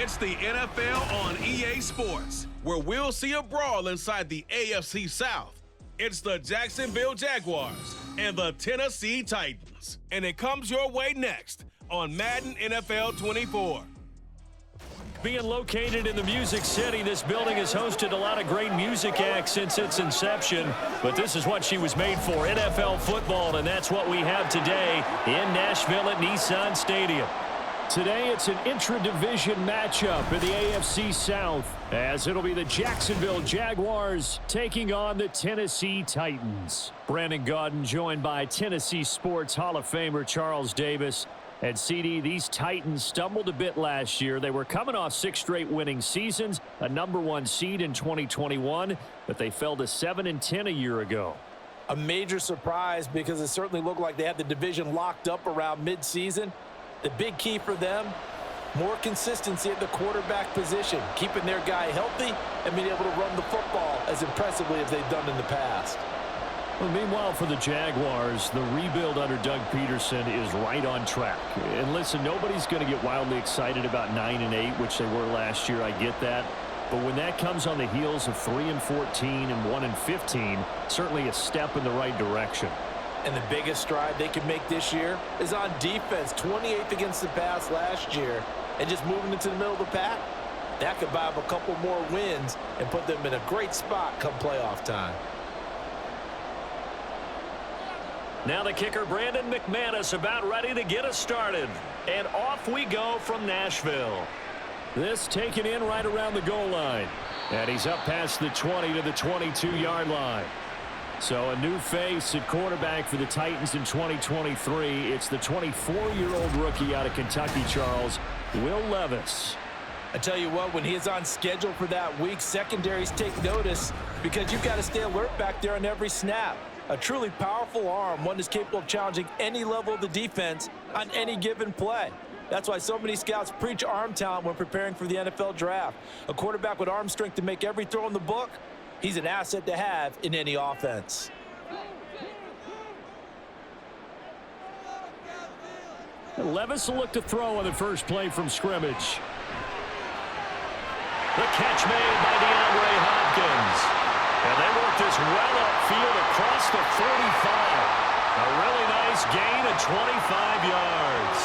It's the NFL on EA Sports, where we'll see a brawl inside the AFC South. It's the Jacksonville Jaguars and the Tennessee Titans. And it comes your way next on Madden NFL 24. Being located in the Music City, this building has hosted a lot of great music acts since its inception. But this is what she was made for, NFL football, and that's what we have today in Nashville at Nissan Stadium. Today, it's an intra-division matchup in the AFC South, as it'll be the Jacksonville Jaguars taking on the Tennessee Titans. Brandon Gaudin joined by Tennessee Sports Hall of Famer Charles Davis. And CD, these Titans stumbled a bit last year. They were coming off 6 straight winning seasons, a #1 seed in 2021, but they fell to 7-10 a year ago. A major surprise because it certainly looked like they had the division locked up around midseason. The big key for them, more consistency at the quarterback position, keeping their guy healthy and being able to run the football as impressively as they've done in the past. Well, meanwhile, for the Jaguars, the rebuild under Doug Peterson is right on track. And listen, nobody's going to get wildly excited about 9-8, which they were last year. I get that. But when that comes on the heels of 3-14 and 1-15, certainly a step in the right direction. And the biggest stride they can make this year is on defense. 28th against the pass last year, and just moving into the middle of the pack. That could buy them a couple more wins and put them in a great spot come playoff time. Now the kicker, Brandon McManus, about ready to get us started. And off we go from Nashville. This taken in right around the goal line. And he's up past the 20 to the 22-yard line. So a new face at quarterback for the Titans in 2023. It's the 24-year-old rookie out of Kentucky, Charles, Will Levis. I tell you what, when he is on schedule for that week, secondaries take notice because you've got to stay alert back there on every snap. A truly powerful arm, one that's capable of challenging any level of the defense on any given play. That's why so many scouts preach arm talent when preparing for the NFL draft. A quarterback with arm strength to make every throw in the book, he's an asset to have in any offense. Levis will look to throw on the first play from scrimmage. The catch made by DeAndre Hopkins. And they work this well upfield across the 45. A really nice gain of 25 yards.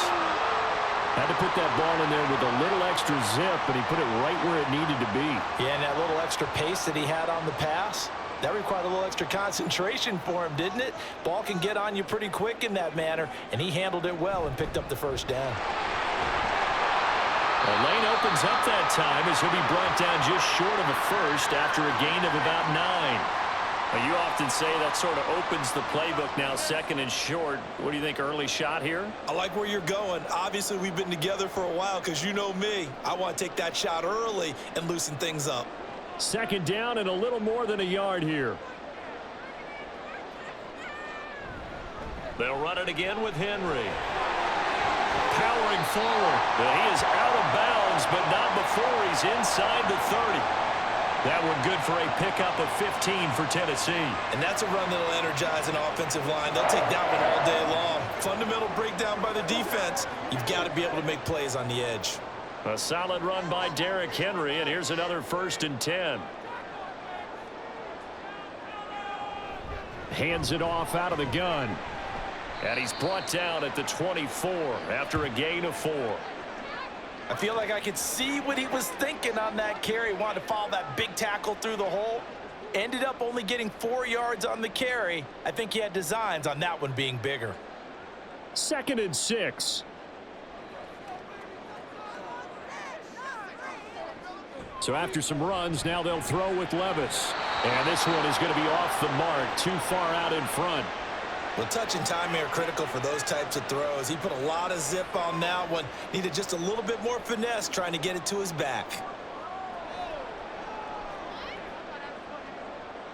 Had to put that ball in there with a little extra zip, and he put it right where it needed to be. Yeah, and that little extra pace that he had on the pass, that required a little extra concentration for him, didn't it? Ball can get on you pretty quick in that manner, and he handled it well and picked up the first down. The lane opens up that time as he'll be brought down just short of a first after a gain of about 9. Well, you often say that sort of opens the playbook now, 2nd and short. What do you think, early shot here? I like where you're going. Obviously, we've been together for a while because you know me. I want to take that shot early and loosen things up. 2nd down and a little more than a yard here. They'll run it again with Henry. Powering forward. He is out of bounds, but not before he's inside the 30. That one good for a pickup of 15 for Tennessee. And that's a run that'll energize an offensive line. They'll take that one all day long. Fundamental breakdown by the defense. You've got to be able to make plays on the edge. A solid run by Derrick Henry, and here's another 1st and 10. Hands it off out of the gun. And he's brought down at the 24 after a gain of 4. I feel like I could see what he was thinking on that carry. Wanted to follow that big tackle through the hole. Ended up only getting 4 yards on the carry. I think he had designs on that one being bigger. 2nd and 6. So after some runs, now they'll throw with Levis. And this one is going to be off the mark, too far out in front. Well, touch and timing are critical for those types of throws. He put a lot of zip on that one. Needed just a little bit more finesse trying to get it to his back.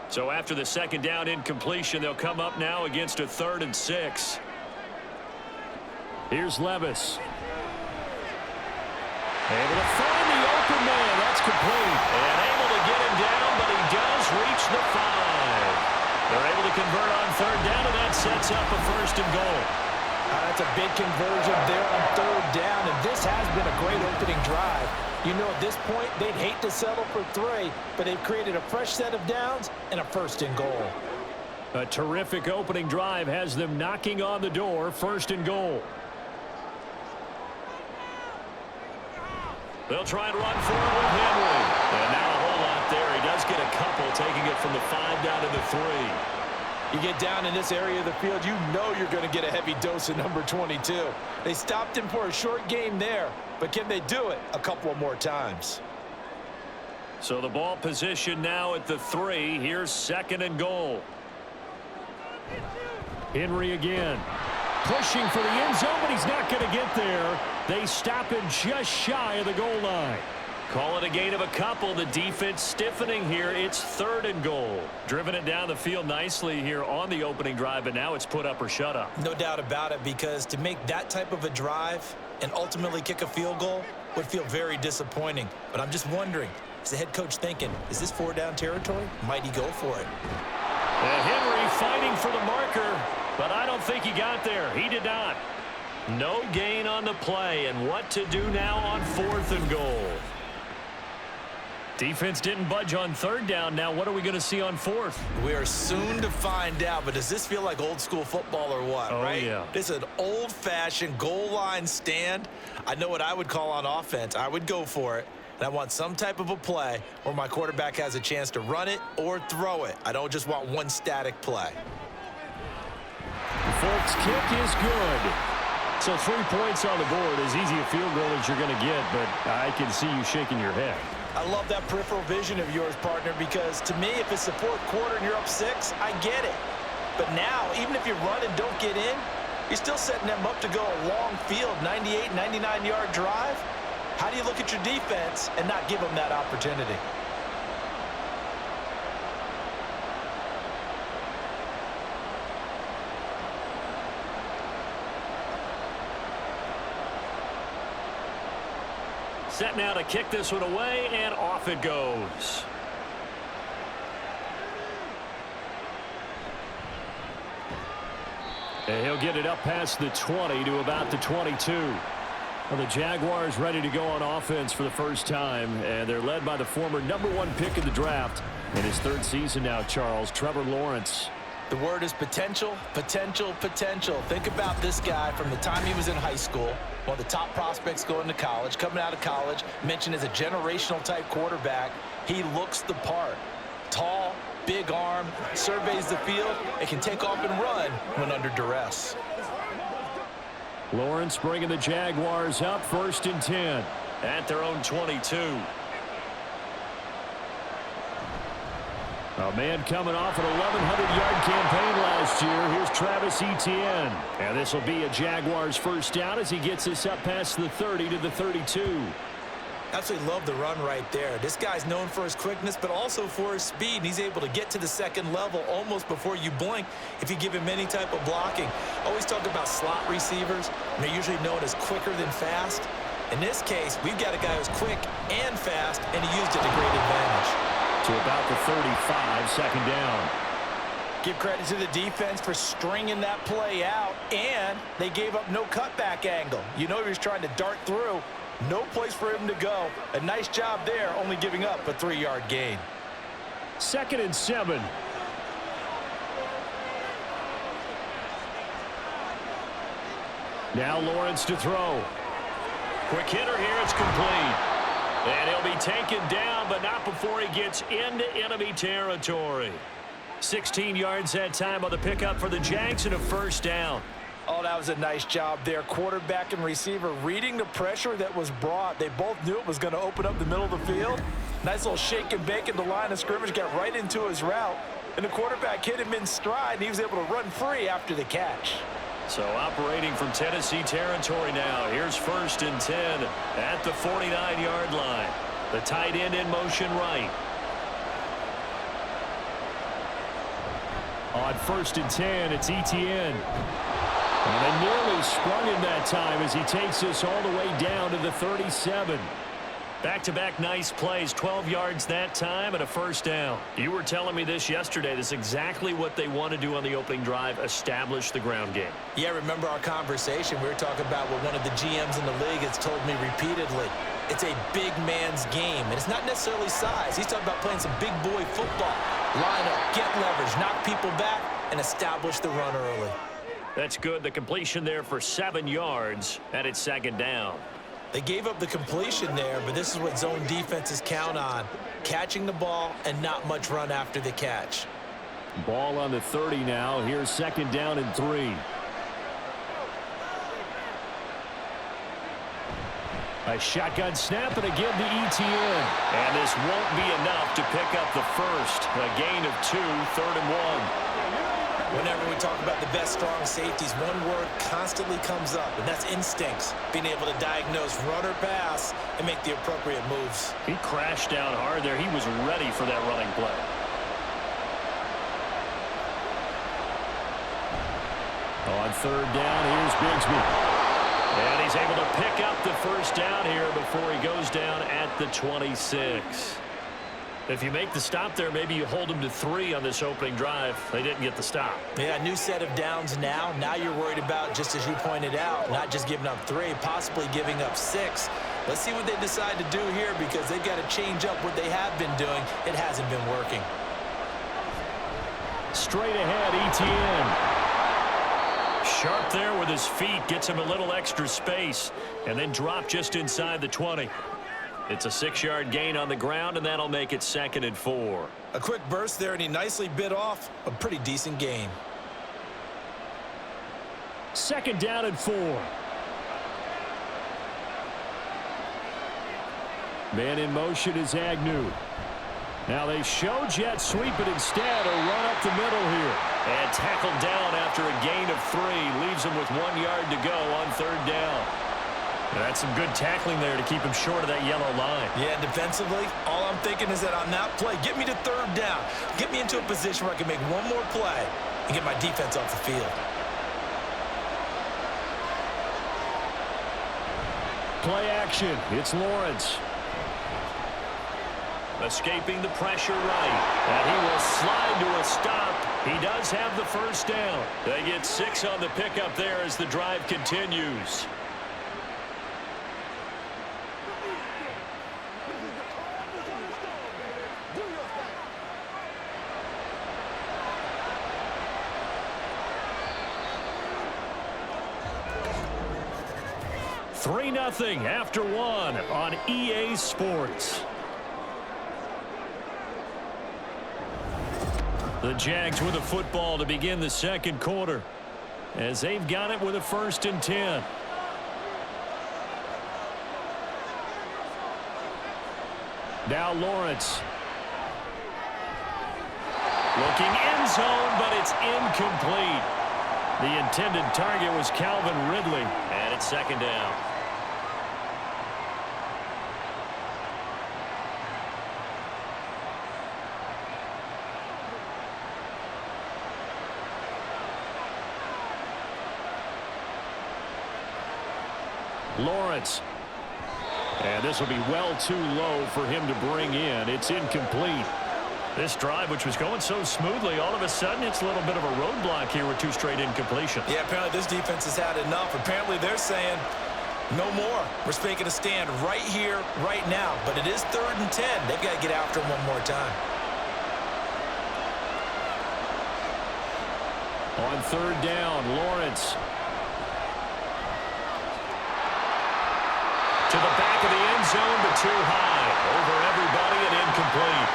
So after the 2nd down incompletion, they'll come up now against a 3rd and 6. Here's Levis. Able to find the open man. That's complete. And able to get him down, but he does reach the 5. They're able to convert on 3rd down, and that sets up a 1st and goal. That's a big conversion there on 3rd down, and this has been a great opening drive. You know, at this point, they'd hate to settle for 3, but they've created a fresh set of downs and a 1st and goal. A terrific opening drive has them knocking on the door, 1st and goal. They'll try and run for it with Henry. And now a whole lot there. He does get a couple, taking it from the 5 down to the 3. You get down in this area of the field, you know you're going to get a heavy dose of number 22. They stopped him for a short game there, but can they do it a couple more times? So the ball position now at the 3. Here's 2nd and goal. Henry again. Pushing for the end zone, but he's not going to get there. They stop him just shy of the goal line. Call it a gain of a couple. The defense stiffening here. It's 3rd and goal. Driven it down the field nicely here on the opening drive, but now it's put up or shut up. No doubt about it, because to make that type of a drive and ultimately kick a field goal would feel very disappointing. But I'm just wondering, is the head coach thinking, is this 4-down territory? Might he go for it? Henry fighting for the marker, but I don't think he got there. He did not. No gain on the play, and what to do now on 4th and goal. Defense didn't budge on 3rd down. Now what are we going to see on 4th? We are soon to find out, but does this feel like old school football or what, right? Yeah. This is an old-fashioned goal line stand. I know what I would call on offense. I would go for it, and I want some type of a play where my quarterback has a chance to run it or throw it. I don't just want one static play. The Forks kick is good. So 3 points on the board, as easy a field goal as you're going to get, but I can see you shaking your head. I love that peripheral vision of yours, partner, because to me, if it's the 4th quarter and you're up 6, I get it. But now, even if you run and don't get in, you're still setting them up to go a long field, 98, 99-yard drive. How do you look at your defense and not give them that opportunity? Set now to kick this one away, and off it goes. And he'll get it up past the 20 to about the 22. Well, the Jaguars ready to go on offense for the first time, and they're led by the former #1 pick in the draft in his 3rd season now, Charles, Trevor Lawrence. The word is potential, potential, potential. Think about this guy from the time he was in high school, one of the top prospects going to college, coming out of college, mentioned as a generational type quarterback. He looks the part. Tall, big arm, surveys the field, and can take off and run when under duress. Lawrence bringing the Jaguars up 1st and 10 at their own 22. A man coming off an 1,100-yard campaign last year. Here's Travis Etienne. And this will be a Jaguars 1st down as he gets us up past the 30 to the 32. Absolutely love the run right there. This guy's known for his quickness, but also for his speed. And he's able to get to the 2nd level almost before you blink if you give him any type of blocking. Always talk about slot receivers, and they're usually known as quicker than fast. In this case, we've got a guy who's quick and fast, and he used it to great advantage. To about the 35, 2nd down. Give credit to the defense for stringing that play out, and they gave up no cutback angle. You know he was trying to dart through. No place for him to go. A nice job there, only giving up a 3-yard gain. 2nd and 7. Now Lawrence to throw. Quick hitter here, it's complete. And he'll be taken down, but not before he gets into enemy territory. 16 yards that time on the pickup for the Jags and a 1st down. Oh, that was a nice job there. Quarterback and receiver reading the pressure that was brought. They both knew it was going to open up the middle of the field. Nice little shake and bake at the line of scrimmage, got right into his route. And the quarterback hit him in stride, and he was able to run free after the catch. So operating from Tennessee territory now. Here's 1st and 10 at the 49-yard line. The tight end in motion right. On 1st and 10, it's Etienne. And they nearly sprung him that time as he takes us all the way down to the 37. Back-to-back nice plays, 12 yards that time and a 1st down. You were telling me this yesterday. This is exactly what they want to do on the opening drive, establish the ground game. Yeah, remember our conversation. We were talking about what one of the GMs in the league has told me repeatedly. it's a big man's game. And it's not necessarily size. He's talking about playing some big boy football. Line up, get leverage, knock people back, and establish the run early. That's good. The completion there for 7 yards, and it's second down. They gave up the completion there, but this is what zone defenses count on. Catching the ball and not much run after the catch. Ball on the 30 now. Here's second down and 3. A shotgun snap and again to ETN. And this won't be enough to pick up the first. A gain of 2, 3rd and 1. Whenever we talk about the best strong safeties, one word constantly comes up, and that's instincts. Being able to diagnose run or pass and make the appropriate moves. He crashed down hard there. He was ready for that running play. On 3rd down, here's Bigsby. And he's able to pick up the first down here before he goes down at the 26. If you make the stop there, maybe you hold them to 3 on this opening drive. They didn't get the stop. Yeah, new set of downs now. Now you're worried about, just as you pointed out, not just giving up 3, possibly giving up 6. Let's see what they decide to do here because they've got to change up what they have been doing. It hasn't been working. Straight ahead, ETN. Sharp there with his feet, gets him a little extra space, and then drop just inside the 20. It's a 6-yard gain on the ground, and that'll make it 2nd and 4. A quick burst there, and he nicely bit off a pretty decent gain. 2nd down and 4. Man in motion is Agnew. Now they show jet sweep, but instead a run up the middle here. And tackled down after a gain of 3. Leaves him with 1 yard to go on 3rd down. That's some good tackling there to keep him short of that yellow line. Yeah, defensively, all I'm thinking is that on that play, get me to 3rd down. Get me into a position where I can make one more play and get my defense off the field. Play action. It's Lawrence. Escaping the pressure right. And he will slide to a stop. He does have the first down. They get 6 on the pickup there as the drive continues. Three 3-0 after 1 on EA Sports. The Jags with a football to begin the 2nd quarter as they've got it with a 1st and 10. Now Lawrence. Looking end zone, but it's incomplete. The intended target was Calvin Ridley, and it's 2nd down. Lawrence. And this will be well too low for him to bring in. It's incomplete. This drive, which was going so smoothly, all of a sudden it's a little bit of a roadblock here with 2 straight incompletions. Yeah, apparently this defense has had enough. Apparently they're saying no more. We're making a stand right here, right now. But it is 3rd and 10. They've got to get after him one more time. On 3rd down, Lawrence. To the back of the end zone, but too high. Over everybody and incomplete.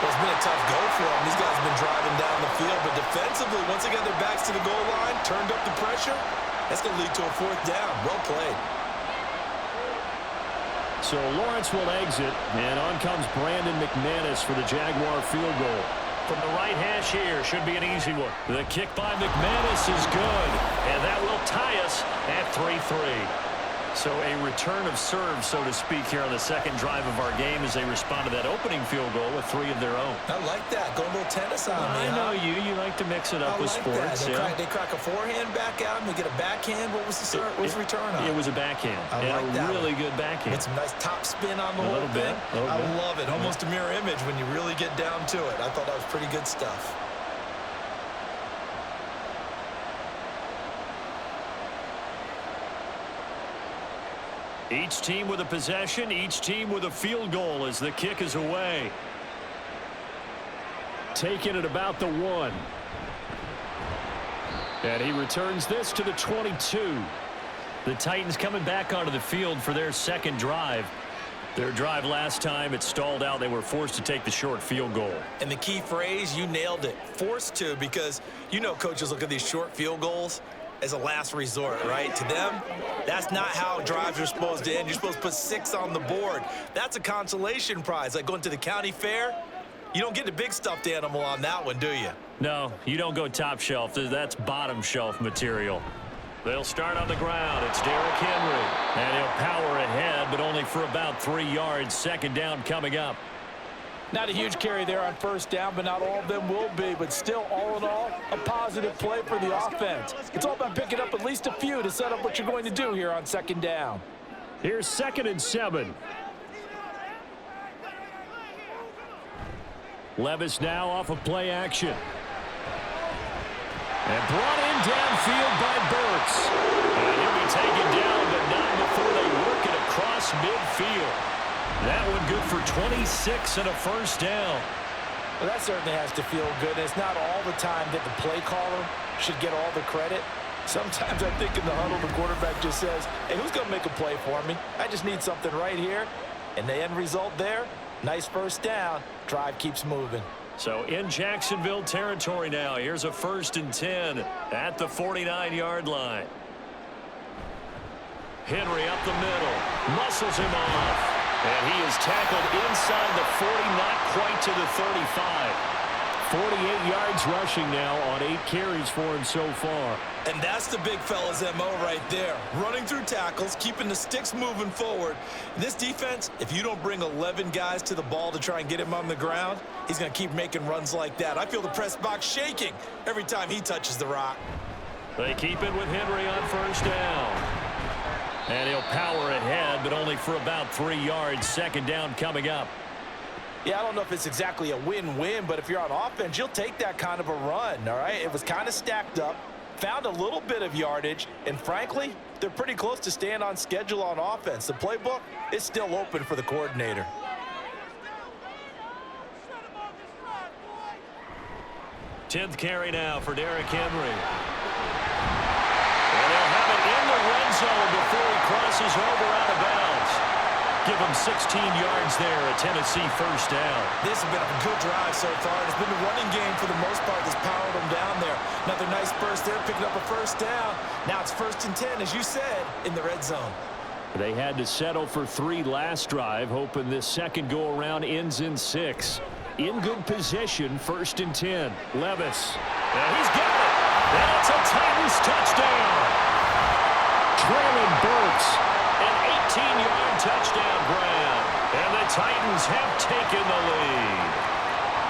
Well, it's been a tough go for them. These guys have been driving down the field, but defensively, once they got their backs to the goal line, turned up the pressure, that's going to lead to a 4th down. Well played. So Lawrence will exit, and on comes Brandon McManus for the Jaguar field goal. From the right hash here, should be an easy one. The kick by McManus is good, and that will tie us at 3-3. So a return of serve, so to speak, here on the 2nd drive of our game as they respond to that opening field goal with 3 of their own. I like that. Go a little tennis on me. I know you. You like to mix it up with sports. They crack a forehand back at him. They get a backhand. What was the return on? It was a backhand. I like that. Really good backhand. With some nice top spin on the whole thing. I love it. Almost a mirror image when you really get down to it. I thought that was pretty good stuff. Each team with a possession, each team with a field goal as the kick is away. Taking it about the 1. And he returns this to the 22. The Titans coming back onto the field for their second drive. Their drive last time, it stalled out. They were forced to take the short field goal. And the key phrase, you nailed it, forced to, because you know coaches look at these short field goals as a last resort, right? To them, that's not how drives are supposed to end. You're supposed to put 6 on the board. That's a consolation prize, like going to the county fair. You don't get the big stuffed animal on that one, do you? No, you don't go top shelf. That's bottom shelf material. They'll start on the ground. It's Derrick Henry. And he'll power ahead, but only for about 3 yards. Second down coming up. Not a huge carry there on first down, but not all of them will be. But still, all in all, a positive play for the offense. It's all about picking up at least a few to set up what you're going to do here on second down. Here's 2nd and 7. Levis now off of play action. And brought in downfield by Burks. And he'll be taken down, but not before they work it across midfield. That one good for 26 and a first down. Well, that certainly has to feel good. It's not all the time that the play caller should get all the credit. Sometimes I think in the huddle, the quarterback just says, hey, who's going to make a play for me? I just need something right here. And the end result there, nice first down. Drive keeps moving. So in Jacksonville territory now. Here's a 1st and 10 at the 49-yard line. Henry up the middle. Muscles him off. And he is tackled inside the 40, not quite to the 35. 48 yards rushing now on 8 carries for him so far. And that's the big fella's MO right there. Running through tackles, keeping the sticks moving forward. This defense, if you don't bring 11 guys to the ball to try and get him on the ground, he's going to keep making runs like that. I feel the press box shaking every time he touches the rock. They keep it with Henry on first down. And he'll power ahead, but only for about 3 yards. Second down coming up. Yeah, I don't know if it's exactly a win-win, but if you're on offense, you'll take that kind of a run, all right? It was kind of stacked up, found a little bit of yardage, and frankly, they're pretty close to staying on schedule on offense. The playbook is still open for the coordinator. Tenth carry now for Derrick Henry. And they'll have it in the red zone before he crosses over out of bounds. Give him 16 yards there, a Tennessee first down. This has been a good drive so far. It's been the running game for the most part that's powered them down there. Another nice burst there, picking up a first down. Now it's 1st and 10, as you said, in the red zone. They had to settle for 3 last drive, hoping this second go-around ends in 6. In good position, 1st and 10. Levis. And he's got it. And it's a Titans touchdown. Trailing Burks. An 18-yard touchdown grab. And the Titans have taken the lead.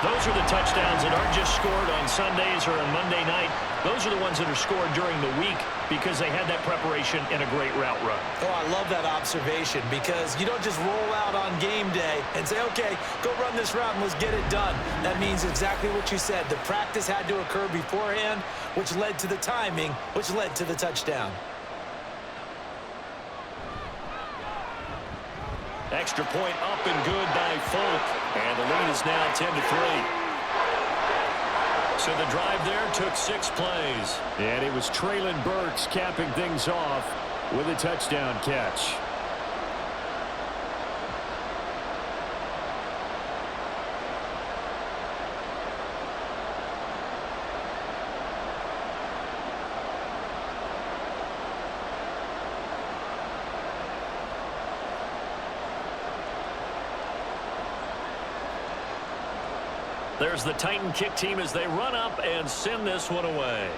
Those are the touchdowns that aren't just scored on Sundays or on Monday night. Those are the ones that are scored during the week because they had that preparation and a great route run. Oh, I love that observation because you don't just roll out on game day and say, okay, go run this route and let's get it done. That means exactly what you said. The practice had to occur beforehand, which led to the timing, which led to the touchdown. Extra point up and good by Folk. And the lead is now 10-3. So the drive there took 6 plays. And it was Treylon Burks capping things off with a touchdown catch. There's the Titan kick team as they run up and send this one away.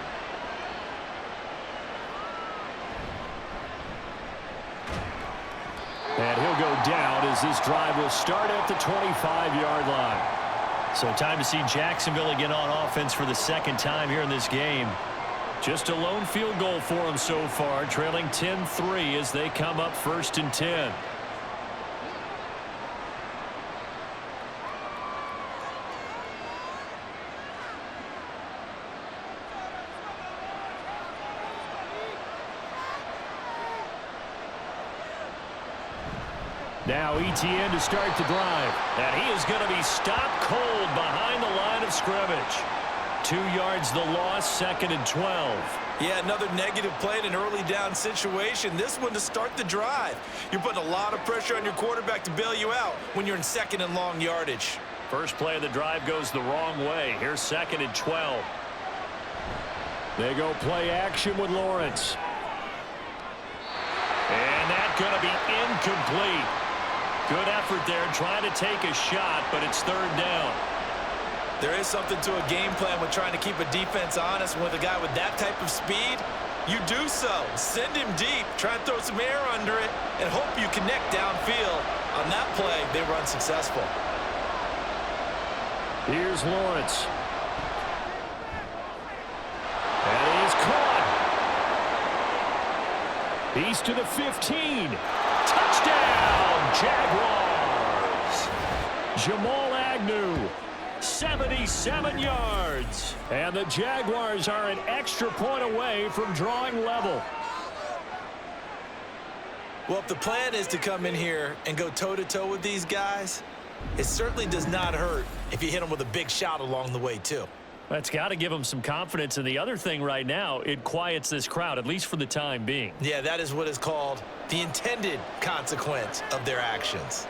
And he'll go down as this drive will start at the 25-yard line. So time to see Jacksonville again on offense for the second time here in this game. Just a lone field goal for them so far, trailing 10-3 as they come up 1st and 10. Now ETN to start the drive. And he is going to be stopped cold behind the line of scrimmage. 2 yards the loss, 2nd and 12. Yeah, another negative play in an early down situation. This one to start the drive. You're putting a lot of pressure on your quarterback to bail you out when you're in 2nd and long yardage. First play of the drive goes the wrong way. Here's 2nd and 12. They go play action with Lawrence. And that's going to be incomplete. Good effort there trying to take a shot, but it's 3rd down. There is something to a game plan with trying to keep a defense honest. With a guy with that type of speed, you do so. Send him deep, try and throw some air under it, and hope you connect downfield. On that play, they were unsuccessful. Here's Lawrence. And he's caught. He's to the 15. Touchdown, Jaguars. Jamal Agnew. 77 yards. And the Jaguars are an extra point away from drawing level. Well, if the plan is to come in here and go toe-to-toe with these guys, it certainly does not hurt if you hit them with a big shot along the way, too. That's got to give them some confidence. And the other thing right now, it quiets this crowd, at least for the time being. Yeah, that is what is called the intended consequence of their actions.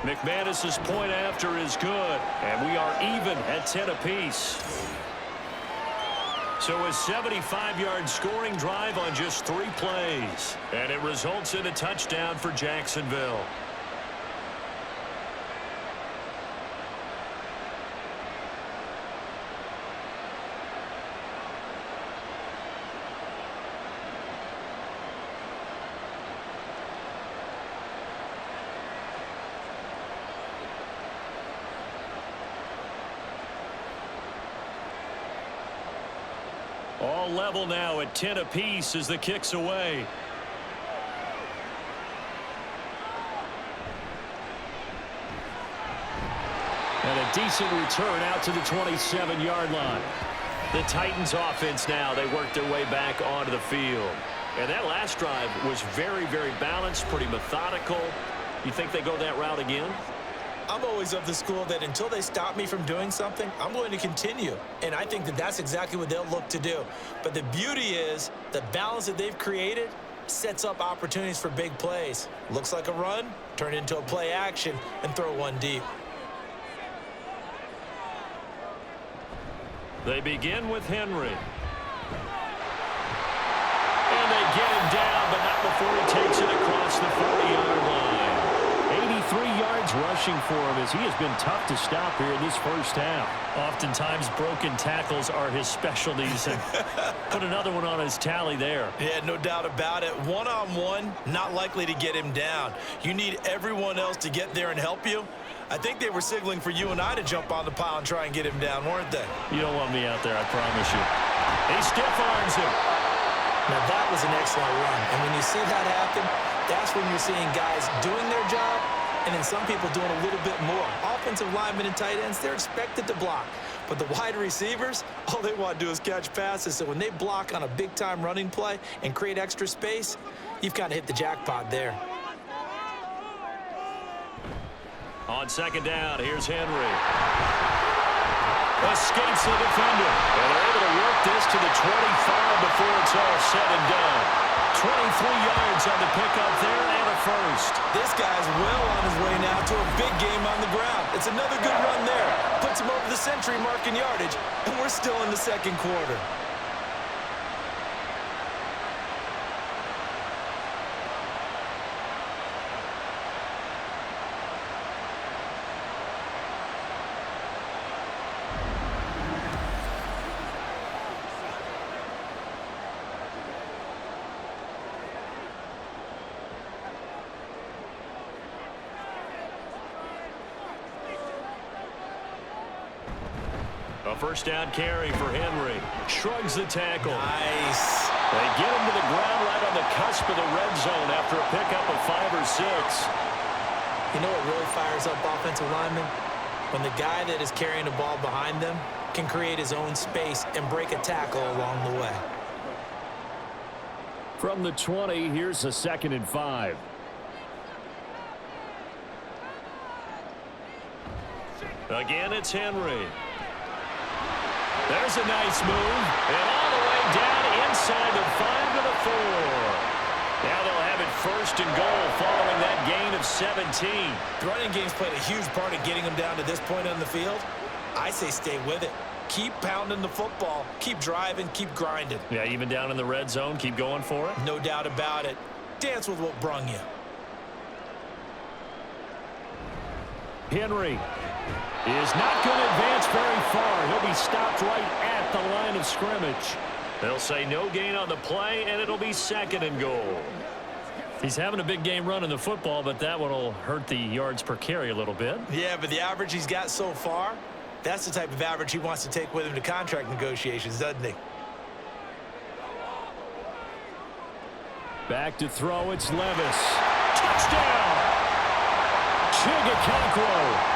McManus's point after is good, and we are even at 10 apiece. So a 75-yard scoring drive on just 3 plays, and it results in a touchdown for Jacksonville. All level now at 10 apiece as the kick's away. And a decent return out to the 27-yard line. The Titans offense now, they work their way back onto the field. And that last drive was very, very balanced, pretty methodical. You think they go that route again? I'm always of the school that until they stop me from doing something, I'm going to continue. And I think that that's exactly what they'll look to do. But the beauty is the balance that they've created sets up opportunities for big plays. Looks like a run, turn it into a play action, and throw one deep. They begin with Henry. And they get him down, but not before he takes it across the 40-yard line. 83 yards rushing for him as he has been tough to stop here in this first half. Oftentimes broken tackles are his specialties, and put another one on his tally there. Yeah, no doubt about it. One-on-one, not likely to get him down. You need everyone else to get there and help you. I think they were signaling for you and I to jump on the pile and try and get him down, weren't they? You don't want me out there, I promise you. He stiff arms him. Now that was an excellent run, and when you see that happen, that's when you're seeing guys doing their job and then some people doing a little bit more. Offensive linemen and tight ends, they're expected to block. But the wide receivers, all they want to do is catch passes. So when they block on a big-time running play and create extra space, you've kind of hit the jackpot there. On 2nd down, here's Henry. Escapes the defender. And they're able to work this to the 25 before it's all said and done. 23 yards on the pickup there and a first. This guy's well on his way now to a big game on the ground. It's another good run there. Puts him over the century mark in yardage, and we're still in the 2nd quarter. A first down carry for Henry. Shrugs the tackle. Nice. They get him to the ground right on the cusp of the red zone after a pickup of 5 or 6. You know what really fires up offensive linemen? When the guy that is carrying the ball behind them can create his own space and break a tackle along the way. From the 20, here's a 2nd and 5. Again, it's Henry. There's a nice move. And all the way down inside the 5 to the 4. Now they'll have it 1st and goal following that gain of 17. The running game's played a huge part in getting them down to this point on the field. I say stay with it. Keep pounding the football. Keep driving. Keep grinding. Yeah, even down in the red zone, keep going for it. No doubt about it. Dance with what brung you. Henry is not going to advance very far. He'll be stopped right at the line of scrimmage. They'll say no gain on the play, and it'll be 2nd and goal. He's having a big game running the football, but that one will hurt the yards per carry a little bit. Yeah, but the average he's got so far, that's the type of average he wants to take with him to contract negotiations, doesn't he? Back to throw, it's Levis. Touchdown! Chigakonkwo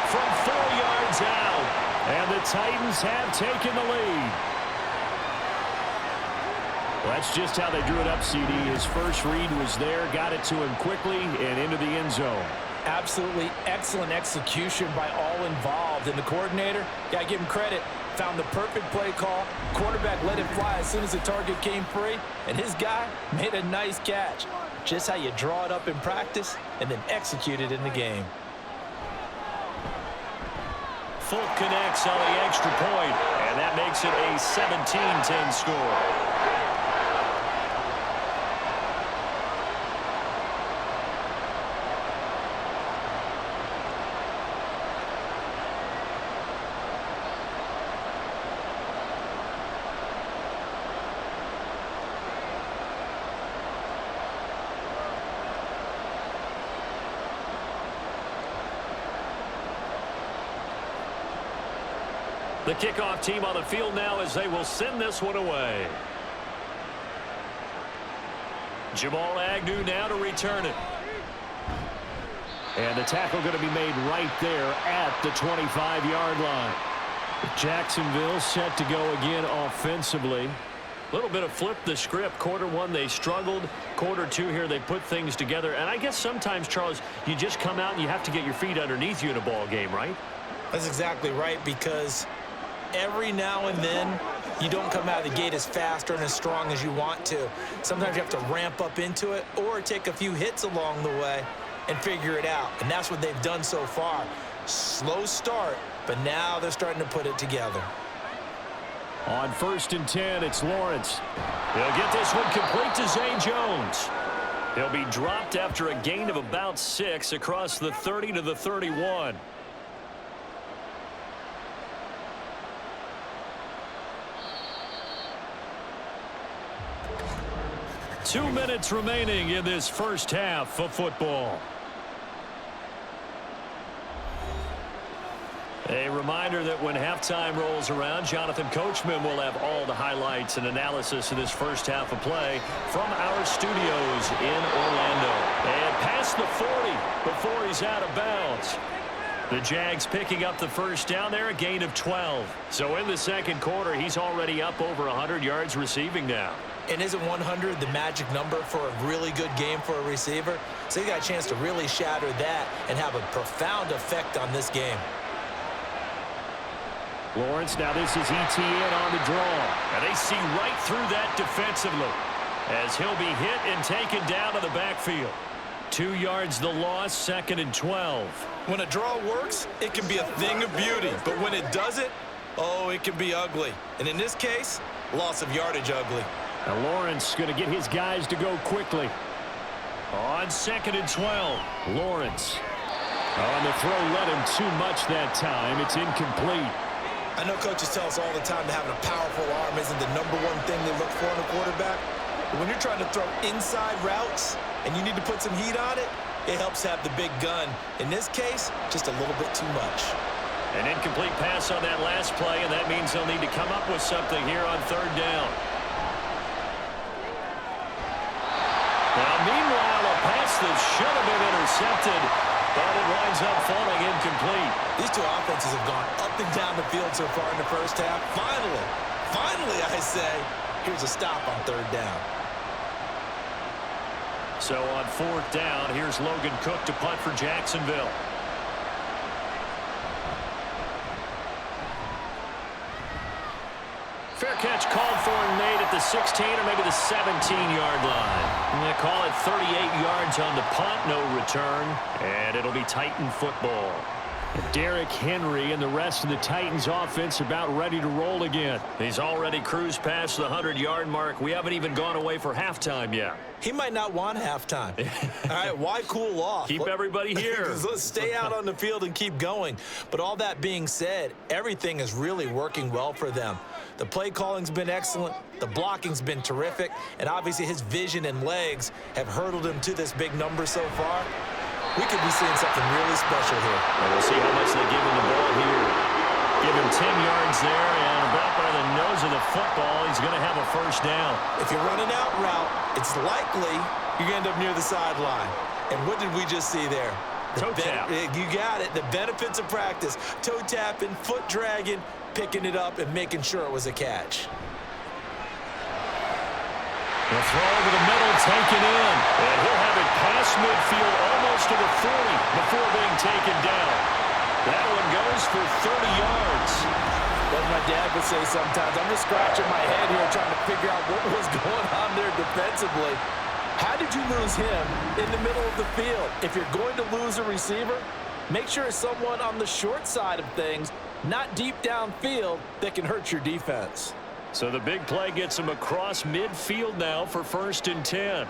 from 4 yards out. And the Titans have taken the lead. Well, that's just how they drew it up, CD. His first read was there, got it to him quickly, and into the end zone. Absolutely excellent execution by all involved. And the coordinator, got to give him credit, found the perfect play call. Quarterback let it fly as soon as the target came free, and his guy made a nice catch. Just how you draw it up in practice and then execute it in the game. Fulk connects on the extra point, and that makes it a 17-10 score. The kickoff team on the field now as they will send this one away. Jamal Agnew now to return it. And the tackle going to be made right there at the 25-yard line. Jacksonville set to go again offensively. A little bit of flip the script. Quarter one, they struggled. Quarter two here, they put things together. And I guess sometimes, Charles, you just come out and you have to get your feet underneath you in a ball game, right? That's exactly right, because every now and then you don't come out of the gate as fast or as strong as you want to. Sometimes you have to ramp up into it or take a few hits along the way and figure it out. And that's what they've done so far. Slow start, but now they're starting to put it together. On 1st and 10, it's Lawrence. He'll get this one complete to Zay Jones. He'll be dropped after a gain of about 6 across the 30 to the 31. Two minutes remaining in this first half of football. A reminder that when halftime rolls around, Jonathan Coachman will have all the highlights and analysis of this first half of play from our studios in Orlando. And past the 40 before he's out of bounds. The Jags picking up the first down there, a gain of 12. So in the second quarter, he's already up over 100 yards receiving now. And isn't 100 the magic number for a really good game for a receiver? So he got a chance to really shatter that and have a profound effect on this game. Lawrence, now this is ETN on the draw. And they see right through that defensively as he'll be hit and taken down to the backfield. 2 yards the loss, 2nd and 12. When a draw works, it can be a thing of beauty. But when it doesn't, oh, it can be ugly. And in this case, loss of yardage ugly. Now Lawrence going to get his guys to go quickly. On 2nd and 12, Lawrence. On the throw, let him too much that time. It's incomplete. I know coaches tell us all the time that having a powerful arm isn't the #1 thing they look for in a quarterback. But when you're trying to throw inside routes and you need to put some heat on it, it helps have the big gun. In this case, just a little bit too much. An incomplete pass on that last play, and that means they'll need to come up with something here on 3rd down. Now, meanwhile, a pass that should have been intercepted, but it winds up falling incomplete. These two offenses have gone up and down the field so far in the first half. Finally, I say, here's a stop on 3rd down. So on 4th down, here's Logan Cook to punt for Jacksonville. Fair catch called for and made at the 16 or maybe the 17-yard line. And they call it 38 yards on the punt, no return, and it'll be Titan football. Derrick Henry and the rest of the Titans offense about ready to roll again. He's already cruised past the 100-yard mark. We haven't even gone away for halftime yet. He might not want halftime. All right, why cool off? Keep everybody here. Let's stay out on the field and keep going. But all that being said, everything is really working well for them. The play calling's been excellent, the blocking's been terrific, and obviously his vision and legs have hurdled him to this big number so far. We could be seeing something really special here. And we'll see how much they give him the ball here. Give him 10 yards there, and about by the nose of the football, he's going to have a first down. If you're running out route, it's likely you're going to end up near the sideline. And what did we just see there? Toe tap. You got it. The benefits of practice. Toe tapping, foot dragging, picking it up, and making sure it was a catch. The throw over the middle, taken in. And he'll have it past midfield, almost to the 40, before being taken down. That one goes for 30 yards. As my dad would say sometimes, I'm just scratching my head here trying to figure out what was going on there defensively. How did you lose him in the middle of the field? If you're going to lose a receiver, make sure it's someone on the short side of things, not deep downfield, that can hurt your defense. So the big play gets him across midfield now for 1st and 10.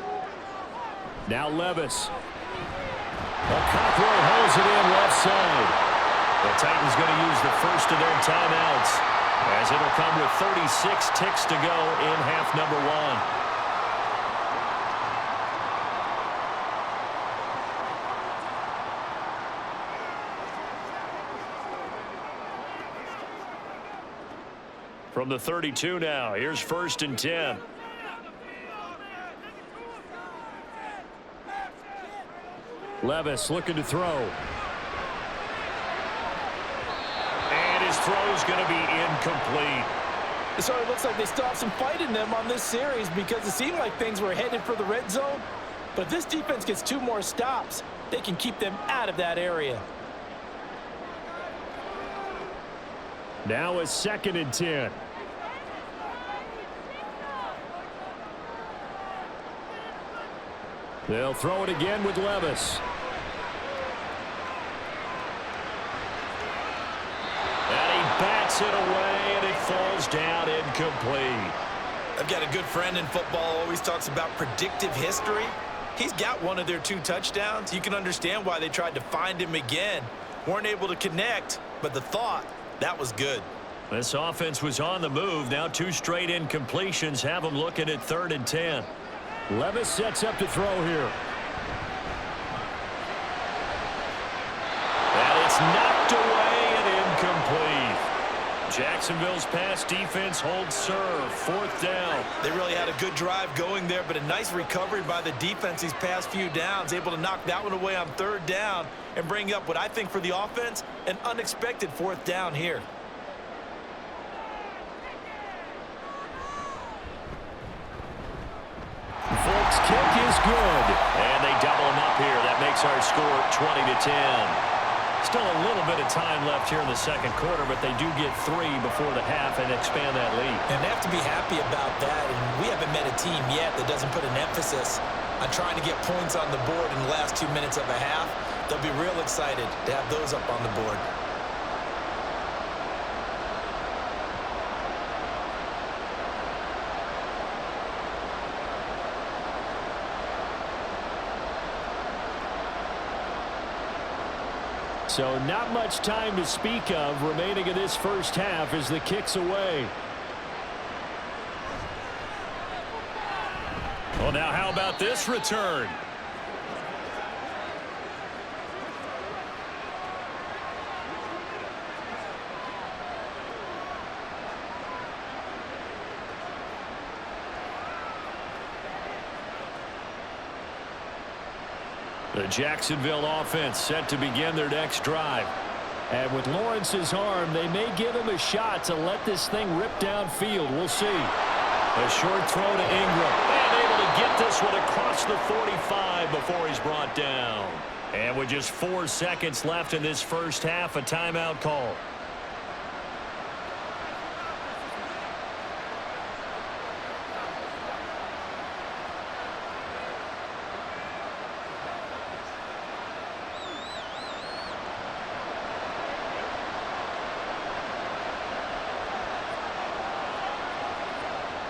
Now Levis. Cockrell holds it in left side. The Titans going to use the first of their timeouts, as it'll come with 36 ticks to go in half number 1. From the 32 now, here's 1st and 10. Levis looking to throw. And his throw's going to be incomplete. So it looks like they still have some fight in them on this series because it seemed like things were headed for the red zone. But this defense gets 2 more stops. They can keep them out of that area. Now a 2nd and 10. They'll throw it again with Levis. And he bats it away, and it falls down incomplete. I've got a good friend in football, always talks about predictive history. He's got one of their 2 touchdowns. You can understand why they tried to find him again. Weren't able to connect, but the thought, that was good. This offense was on the move. Now 2 straight incompletions have them looking at 3rd and 10. Levis sets up to throw here. And it's knocked away and incomplete. Jacksonville's pass defense holds serve. 4th down. They really had a good drive going there, but a nice recovery by the defense these past few downs, able to knock that one away on 3rd down and bring up what I think for the offense, an unexpected 4th down here. Folks' kick is good. And they double him up here. That makes our score 20-10. Still a little bit of time left here in the 2nd quarter, but they do get 3 before the half and expand that lead. And they have to be happy about that. And we haven't met a team yet that doesn't put an emphasis on trying to get points on the board in the last 2 minutes of a half. They'll be real excited to have those up on the board. So not much time to speak of remaining in this 1st half as the kick's away. Well, now how about this return? The Jacksonville offense set to begin their next drive. And with Lawrence's arm, they may give him a shot to let this thing rip downfield. We'll see. A short throw to Ingram. And able to get this one across the 45 before he's brought down. And with just 4 seconds left in this first half, a timeout call.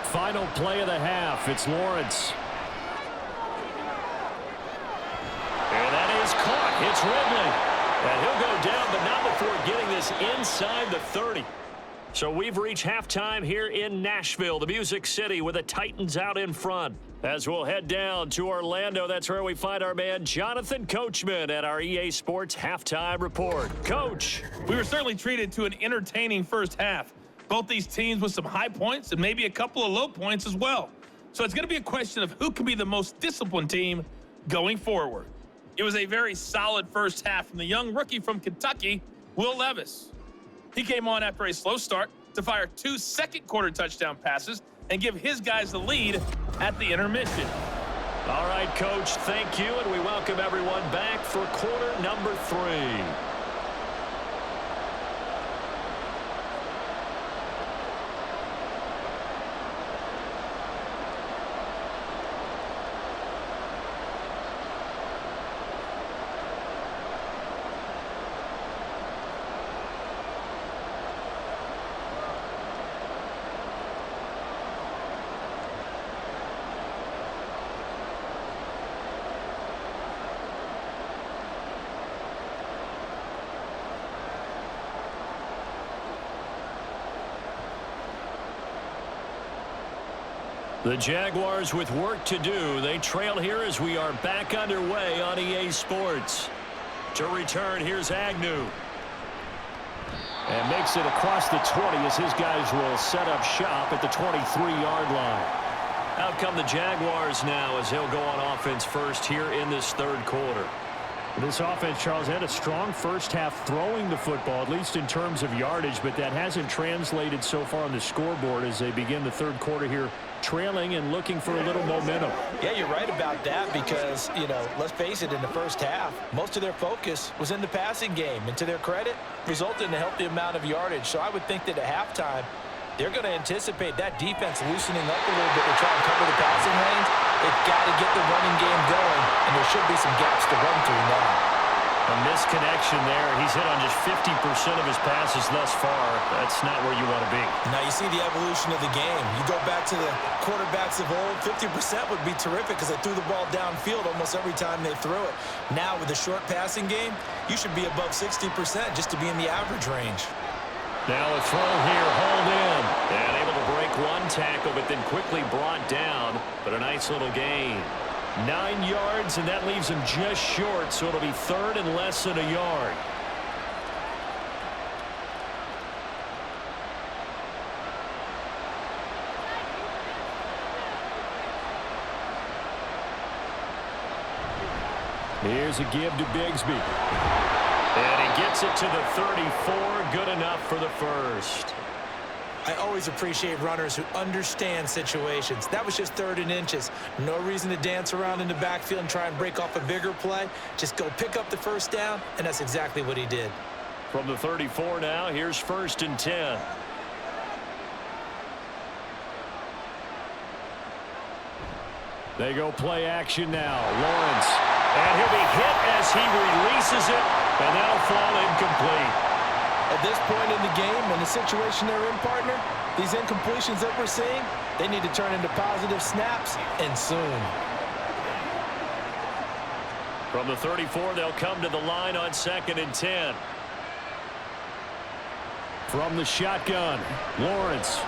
Final play of the half. It's Lawrence. And that is caught. It's Ridley. And he'll go down, but not before getting this inside the 30. So we've reached halftime here in Nashville, the Music City, with the Titans out in front. As we'll head down to Orlando, that's where we find our man Jonathan Coachman at our EA Sports Halftime Report. Coach. We were certainly treated to an entertaining first half. Both these teams with some high points and maybe a couple of low points as well. So it's going to be a question of who can be the most disciplined team going forward. It was a very solid first half from the young rookie from Kentucky, Will Levis. He came on after a slow start to fire 2 second-quarter touchdown passes and give his guys the lead at the intermission. All right, Coach, thank you, and we welcome everyone back for quarter number 3. The Jaguars with work to do. They trail here as we are back underway on EA Sports. To return, here's Agnew. And makes it across the 20 as his guys will set up shop at the 23-yard line. Out come the Jaguars now as they'll go on offense first here in this third quarter. This offense, Charles, had a strong first half throwing the football, at least in terms of yardage, but that hasn't translated so far on the scoreboard as they begin the third quarter here, trailing and looking for a little momentum. Yeah, you're right about that because, let's face it, in the first half, most of their focus was in the passing game. And to their credit, resulted in a healthy amount of yardage. So I would think that at halftime, they're going to anticipate that defense loosening up a little bit to try and cover the passing lanes. They've got to get the running game going, and there should be some gaps to run through now. A misconnection there. He's hit on just 50% of his passes thus far. That's not where you want to be. Now you see the evolution of the game. You go back to the quarterbacks of old, 50% would be terrific because they threw the ball downfield almost every time they threw it. Now with the short passing game, you should be above 60% just to be in the average range. Now a throw here, hauled in. And able to break one tackle, but then quickly brought down. But a nice little gain. 9 yards, and that leaves him just short, so it'll be third and less than a yard. Here's a give to Bigsby. And he gets it to the 34, good enough for the first. I always appreciate runners who understand situations. That was just 3rd and inches. No reason to dance around in the backfield and try and break off a bigger play. Just go pick up the first down, and that's exactly what he did. From the 34 now, here's 1st and 10. They go play action now. Lawrence. And he'll be hit as he releases it, and that'll fall incomplete. At this point in the game and the situation they're in, partner, these incompletions that we're seeing, they need to turn into positive snaps, and soon. From the 34, they'll come to the line on 2nd and 10. From the shotgun, Lawrence.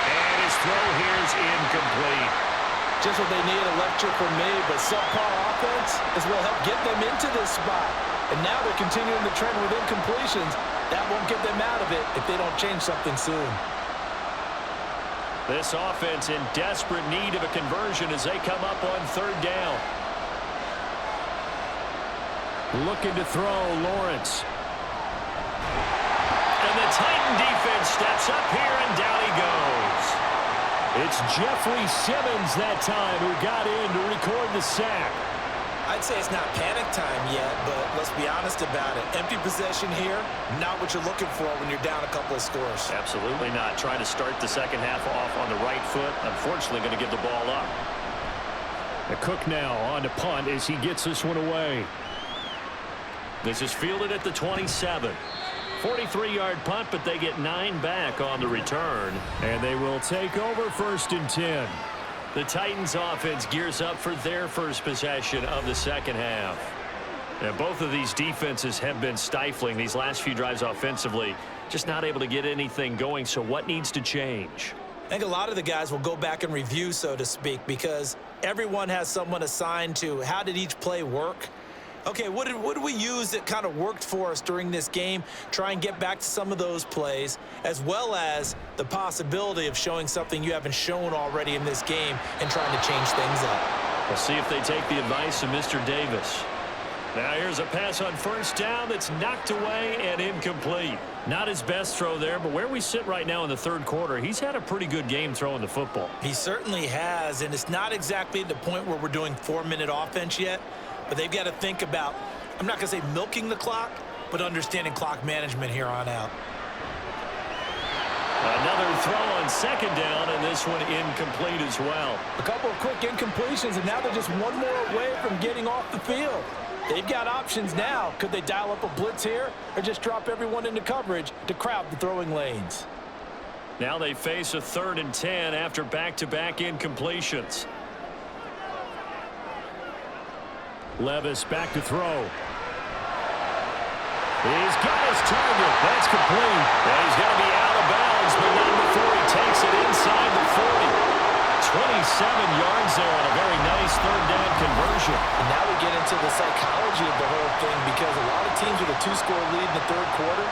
And his throw here is incomplete. Just what they need, a lecture from me, but subpar offense is will help get them into this spot. And now they're continuing the trend with incompletions. That won't get them out of it if they don't change something soon. This offense in desperate need of a conversion as they come up on 3rd down. Looking to throw, Lawrence. And the Titan defense steps up here, and down he goes. It's Jeffrey Simmons that time who got in to record the sack. I'd say it's not panic time yet, but let's be honest about it. Empty possession here, not what you're looking for when you're down a couple of scores. Absolutely not. Trying to start the second half off on the right foot. Unfortunately, going to give the ball up. The Cook now on to punt as he gets this one away. This is fielded at the 27. 43-yard punt, but they get 9 back on the return. And they will take over 1st and 10. The Titans offense gears up for their first possession of the second half. And both of these defenses have been stifling these last few drives offensively. Just not able to get anything going, so what needs to change? I think a lot of the guys will go back and review, so to speak, because everyone has someone assigned to how did each play work. Okay, what did we use that kind of worked for us during this game? Try and get back to some of those plays, as well as the possibility of showing something you haven't shown already in this game and trying to change things up. We'll see if they take the advice of Mr. Davis. Now here's a pass on 1st down that's knocked away and incomplete. Not his best throw there, but where we sit right now in the 3rd quarter, he's had a pretty good game throwing the football. He certainly has, and it's not exactly the point where we're doing 4-minute offense yet. But they've got to think about, I'm not going to say milking the clock, but understanding clock management here on out. Another throw on 2nd down, and this one incomplete as well. A couple of quick incompletions, and now they're just one more away from getting off the field. They've got options now. Could they dial up a blitz here or just drop everyone into coverage to crowd the throwing lanes? Now they face a 3rd and 10 after back-to-back incompletions. Levis back to throw. He's got his target. That's complete. And he's going to be out of bounds, but not before he takes it inside the 40. 27 yards there on a very nice 3rd down conversion. And now we get into the psychology of the whole thing, because a lot of teams with a 2-score lead in the 3rd quarter,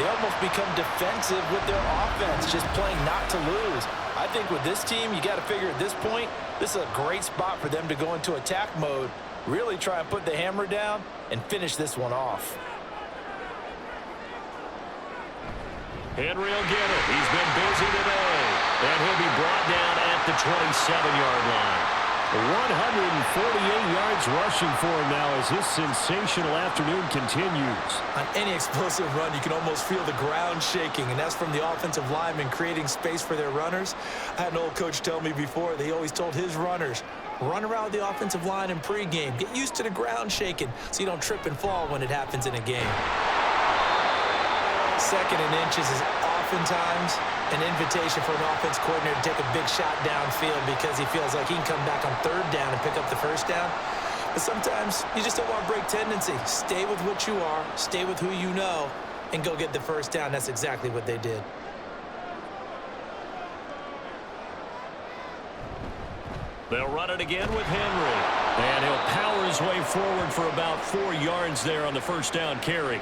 they almost become defensive with their offense, just playing not to lose. I think with this team, you got to figure at this point, this is a great spot for them to go into attack mode, really try and put the hammer down and finish this one off. Henry will get it. He's been busy today. And he'll be brought down at the 27-yard line. 148 yards rushing for him now as this sensational afternoon continues. On any explosive run, you can almost feel the ground shaking, and that's from the offensive linemen creating space for their runners. I had an old coach tell me before, they always told his runners, run around the offensive line in pregame. Get used to the ground shaking so you don't trip and fall when it happens in a game. 2nd and inches is oftentimes an invitation for an offense coordinator to take a big shot downfield because he feels like he can come back on 3rd down and pick up the 1st down. But sometimes you just don't want to break tendency. Stay with what you are, stay with who you know, and go get the 1st down. That's exactly what they did. They'll run it again with Henry. And he'll power his way forward for about 4 yards there on the 1st down carry.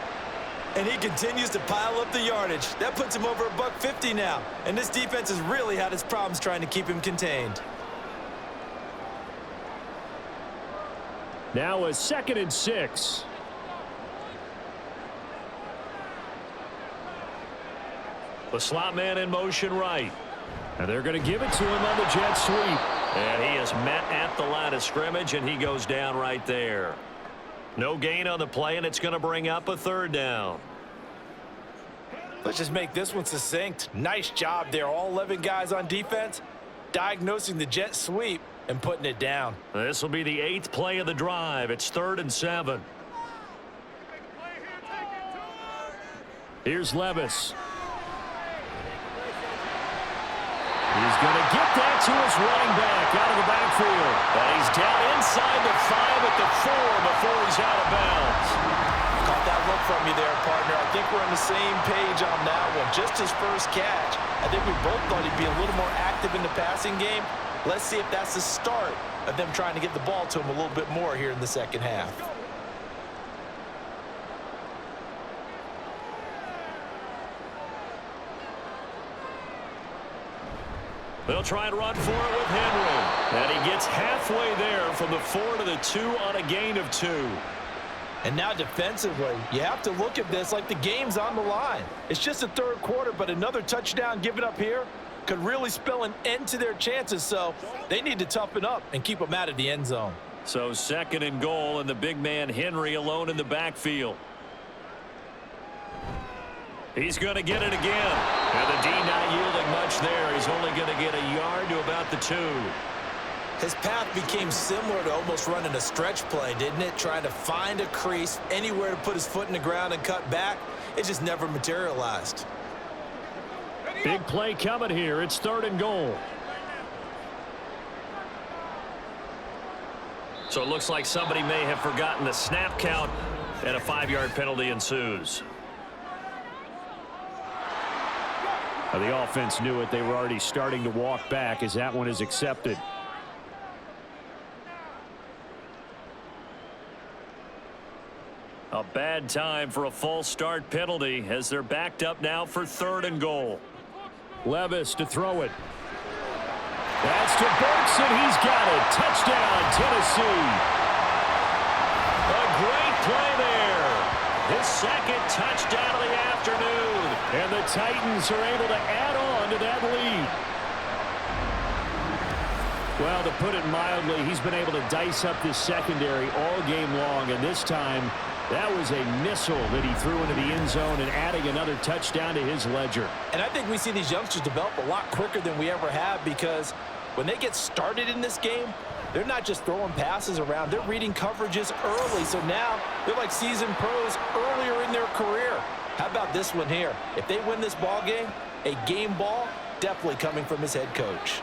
And he continues to pile up the yardage. That puts him over $150 now. And this defense has really had its problems trying to keep him contained. Now a 2nd and 6. The slot man in motion right. And they're going to give it to him on the jet sweep. And he is met at the line of scrimmage, and he goes down right there. No gain on the play, and it's going to bring up a 3rd down. Let's just make this one succinct. Nice job there. All 11 guys on defense diagnosing the jet sweep and putting it down. This will be the 8th play of the drive. It's 3rd and 7. Here's Levis. He's going to get that to his running back out of the backfield. But he's down inside the 5 at the 4 before he's out of bounds. Caught that look from you there, partner. I think we're on the same page on that one. Just his first catch. I think we both thought he'd be a little more active in the passing game. Let's see if that's the start of them trying to get the ball to him a little bit more here in the second half. They'll try and run for it with Henry. And he gets halfway there from the 4 to the 2 on a gain of 2. And now defensively, you have to look at this like the game's on the line. It's just the 3rd quarter, but another touchdown given up here could really spell an end to their chances, so they need to toughen up and keep them out of the end zone. So 2nd and goal, and the big man Henry alone in the backfield. He's going to get it again. And the D not yielding much there. He's only going to get a yard to about the 2. His path became similar to almost running a stretch play, didn't it? Trying to find a crease, anywhere to put his foot in the ground and cut back. It just never materialized. Big play coming here. It's 3rd and goal. So it looks like somebody may have forgotten the snap count, and a 5-yard penalty ensues. Now, the offense knew it. They were already starting to walk back as that one is accepted. A bad time for a false start penalty as they're backed up now for 3rd and goal. Levis to throw it. That's to Burks, and he's got it. Touchdown, Tennessee. A great play there. His 2nd touchdown of the afternoon. And the Titans are able to add on to that lead. Well, to put it mildly, he's been able to dice up this secondary all game long, and this time that was a missile that he threw into the end zone and adding another touchdown to his ledger. And I think we see these youngsters develop a lot quicker than we ever have, because when they get started in this game, they're not just throwing passes around. They're reading coverages early. So now they're like seasoned pros earlier in their career. How about this one here? If they win this ball game, a game ball definitely coming from his head coach.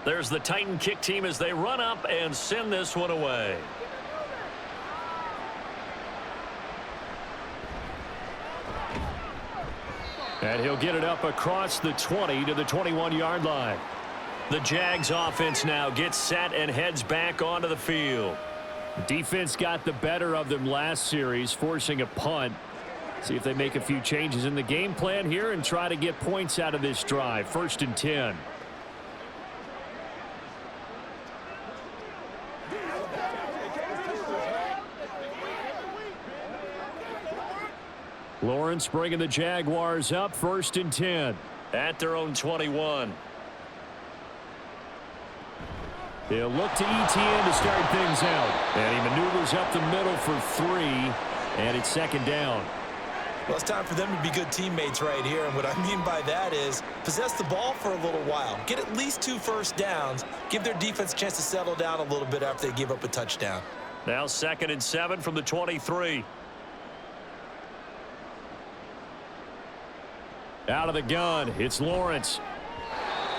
There's the Titan kick team as they run up and send this one away. And he'll get it up across the 20 to the 21-yard line. The Jags offense now gets set and heads back onto the field. Defense got the better of them last series, forcing a punt. See if they make a few changes in the game plan here and try to get points out of this drive. 1st and 10. Lawrence bringing the Jaguars up, 1st and 10. At their own 21. They'll look to ETN to start things out. And he maneuvers up the middle for 3, and it's 2nd down. Well, it's time for them to be good teammates right here, and what I mean by that is possess the ball for a little while. Get at least 2 first downs. Give their defense a chance to settle down a little bit after they give up a touchdown. Now 2nd and 7 from the 23. Out of the gun, it's Lawrence.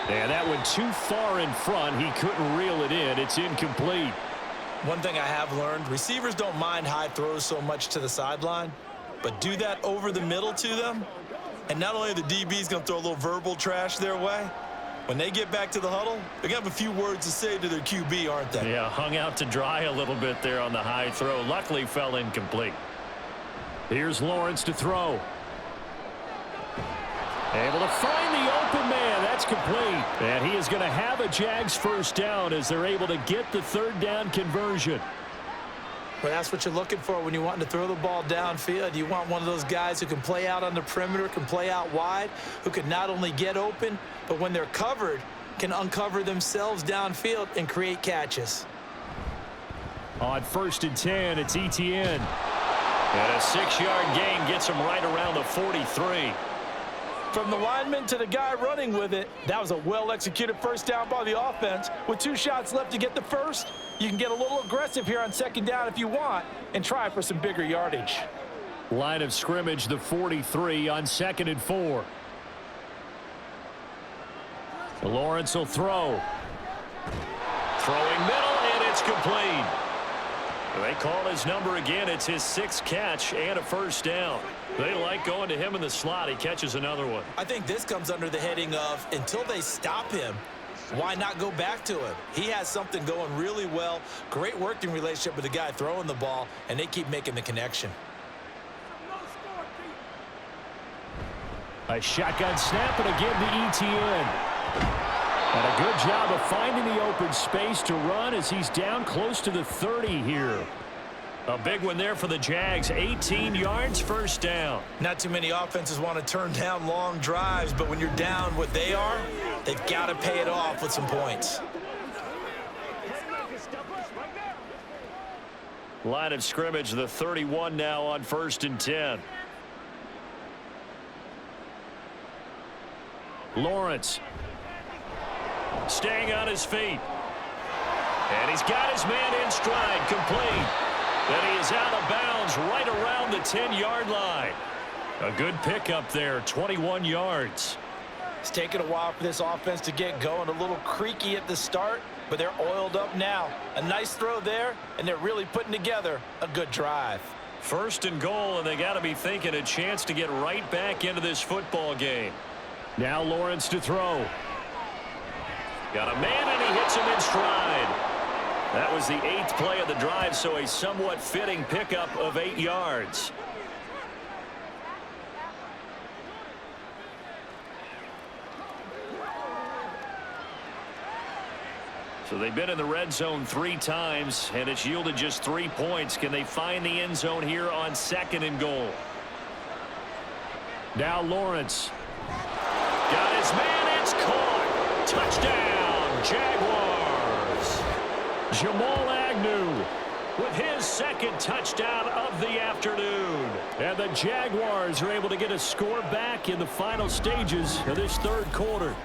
And that went too far in front. He couldn't reel it in. It's incomplete. One thing I have learned, receivers don't mind high throws so much to the sideline, but do that over the middle to them, and not only are the DBs going to throw a little verbal trash their way, when they get back to the huddle, they're going to have a few words to say to their QB, aren't they? Yeah, hung out to dry a little bit there on the high throw. Luckily fell incomplete. Here's Lawrence to throw. Able to find the open man. That's complete. And he is going to have a Jags 1st down as they're able to get the 3rd down conversion. Well, that's what you're looking for when you want to throw the ball downfield. You want one of those guys who can play out on the perimeter, can play out wide, who can not only get open, but when they're covered, can uncover themselves downfield and create catches. On 1st and 10, it's ETN. And a 6-yard gain gets him right around the 43. From the lineman to the guy running with it, that was a well-executed 1st down by the offense. With 2 shots left to get the 1st, you can get a little aggressive here on 2nd down if you want and try for some bigger yardage. Line of scrimmage, the 43 on 2nd and 4. Lawrence will throw. Throwing middle, and it's complete. They call his number again. It's his 6th catch and a 1st down. They like going to him in the slot. He catches another one. I think this comes under the heading of, until they stop him, why not go back to him? He has something going really well. Great working relationship with the guy throwing the ball, and they keep making the connection. A shotgun snap, and again to ETN. And a good job of finding the open space to run as he's down close to the 30 here. A big one there for the Jags. 18 yards, first down. Not too many offenses want to turn down long drives, but when you're down what they are, they've got to pay it off with some points. Line of scrimmage, the 31 now on 1st and 10. Lawrence. Staying on his feet. And he's got his man in stride, complete. And he is out of bounds right around the 10-yard line. A good pickup there, 21 yards. It's taken a while for this offense to get going. A little creaky at the start, but they're oiled up now. A nice throw there, and they're really putting together a good drive. 1st and goal, and they got to be thinking a chance to get right back into this football game. Now Lawrence to throw. Got a man, and he hits him in stride. That was the 8th play of the drive, so a somewhat fitting pickup of 8 yards. So they've been in the red zone 3 times, and it's yielded just 3 points. Can they find the end zone here on 2nd and goal? Now Lawrence. Got his man, it's caught. Touchdown, Jaguars. Jamal Agnew with his 2nd touchdown of the afternoon. And the Jaguars are able to get a score back in the final stages of this 3rd quarter.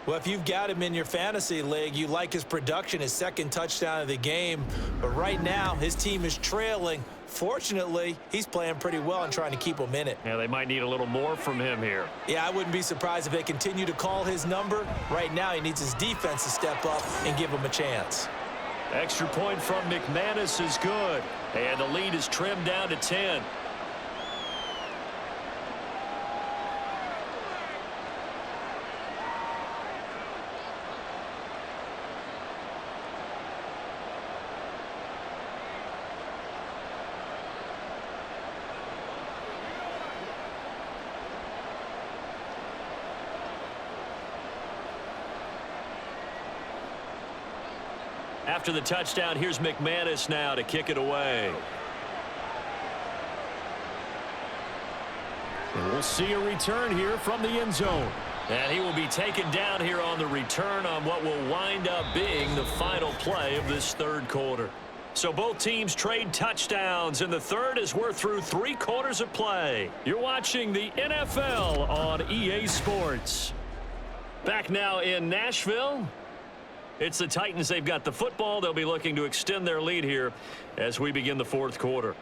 Well, if you've got him in your fantasy league, you like his production, his 2nd touchdown of the game. But right now, his team is trailing. Fortunately, he's playing pretty well and trying to keep them in it. Yeah, they might need a little more from him here. Yeah, I wouldn't be surprised if they continue to call his number. Right now, he needs his defense to step up and give him a chance. Extra point from McManus is good. And the lead is trimmed down to 10. After the touchdown, here's McManus now to kick it away. And we'll see a return here from the end zone. And he will be taken down here on the return on what will wind up being the final play of this 3rd quarter. So both teams trade touchdowns in the 3rd as we're through 3 quarters of play. You're watching the NFL on EA Sports. Back now in Nashville. It's the Titans. They've got the football. They'll be looking to extend their lead here as we begin the 4th quarter.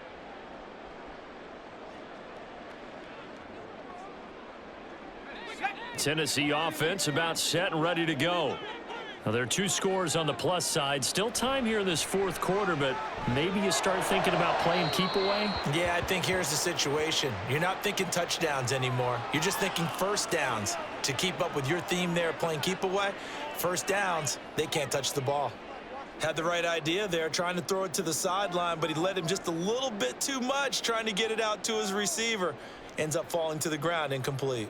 Tennessee offense about set and ready to go. Now, there are 2 scores on the plus side. Still time here in this 4th quarter, but maybe you start thinking about playing keep away. Yeah, I think here's the situation. You're not thinking touchdowns anymore. You're just thinking 1st downs. To keep up with your theme there, playing keep away, 1st downs, they can't touch the ball. Had the right idea there, trying to throw it to the sideline, but he led him just a little bit too much, trying to get it out to his receiver. Ends up falling to the ground, incomplete.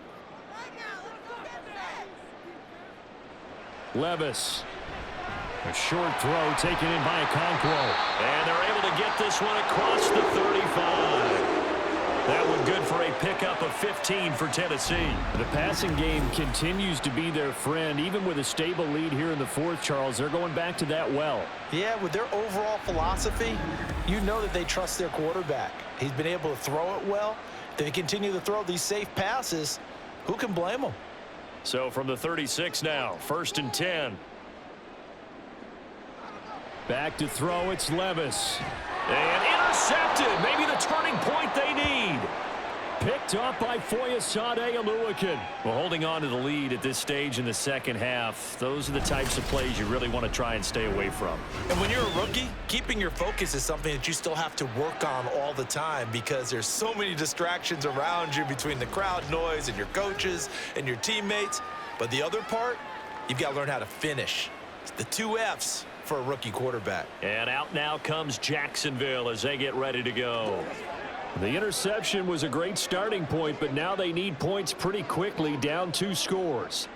Levis. A short throw taken in by Okonkwo. And they're able to get this one across the 35. That one good for a pickup of 15 for Tennessee. The passing game continues to be their friend. Even with a stable lead here in the 4th, Charles, they're going back to that well. Yeah, with their overall philosophy, you know that they trust their quarterback. He's been able to throw it well. They continue to throw these safe passes. Who can blame them? So from the 36 now, 1st and 10. Back to throw, it's Levis. And intercepted. Maybe the turning point they need. Picked up by Foyesade Oluwakin. Well, holding on to the lead at this stage in the 2nd half, those are the types of plays you really want to try and stay away from. And when you're a rookie, keeping your focus is something that you still have to work on all the time because there's so many distractions around you between the crowd noise and your coaches and your teammates. But the other part, you've got to learn how to finish. It's the 2 F's for a rookie quarterback. And out now comes Jacksonville as they get ready to go. The interception was a great starting point, but now they need points pretty quickly, down 2 scores.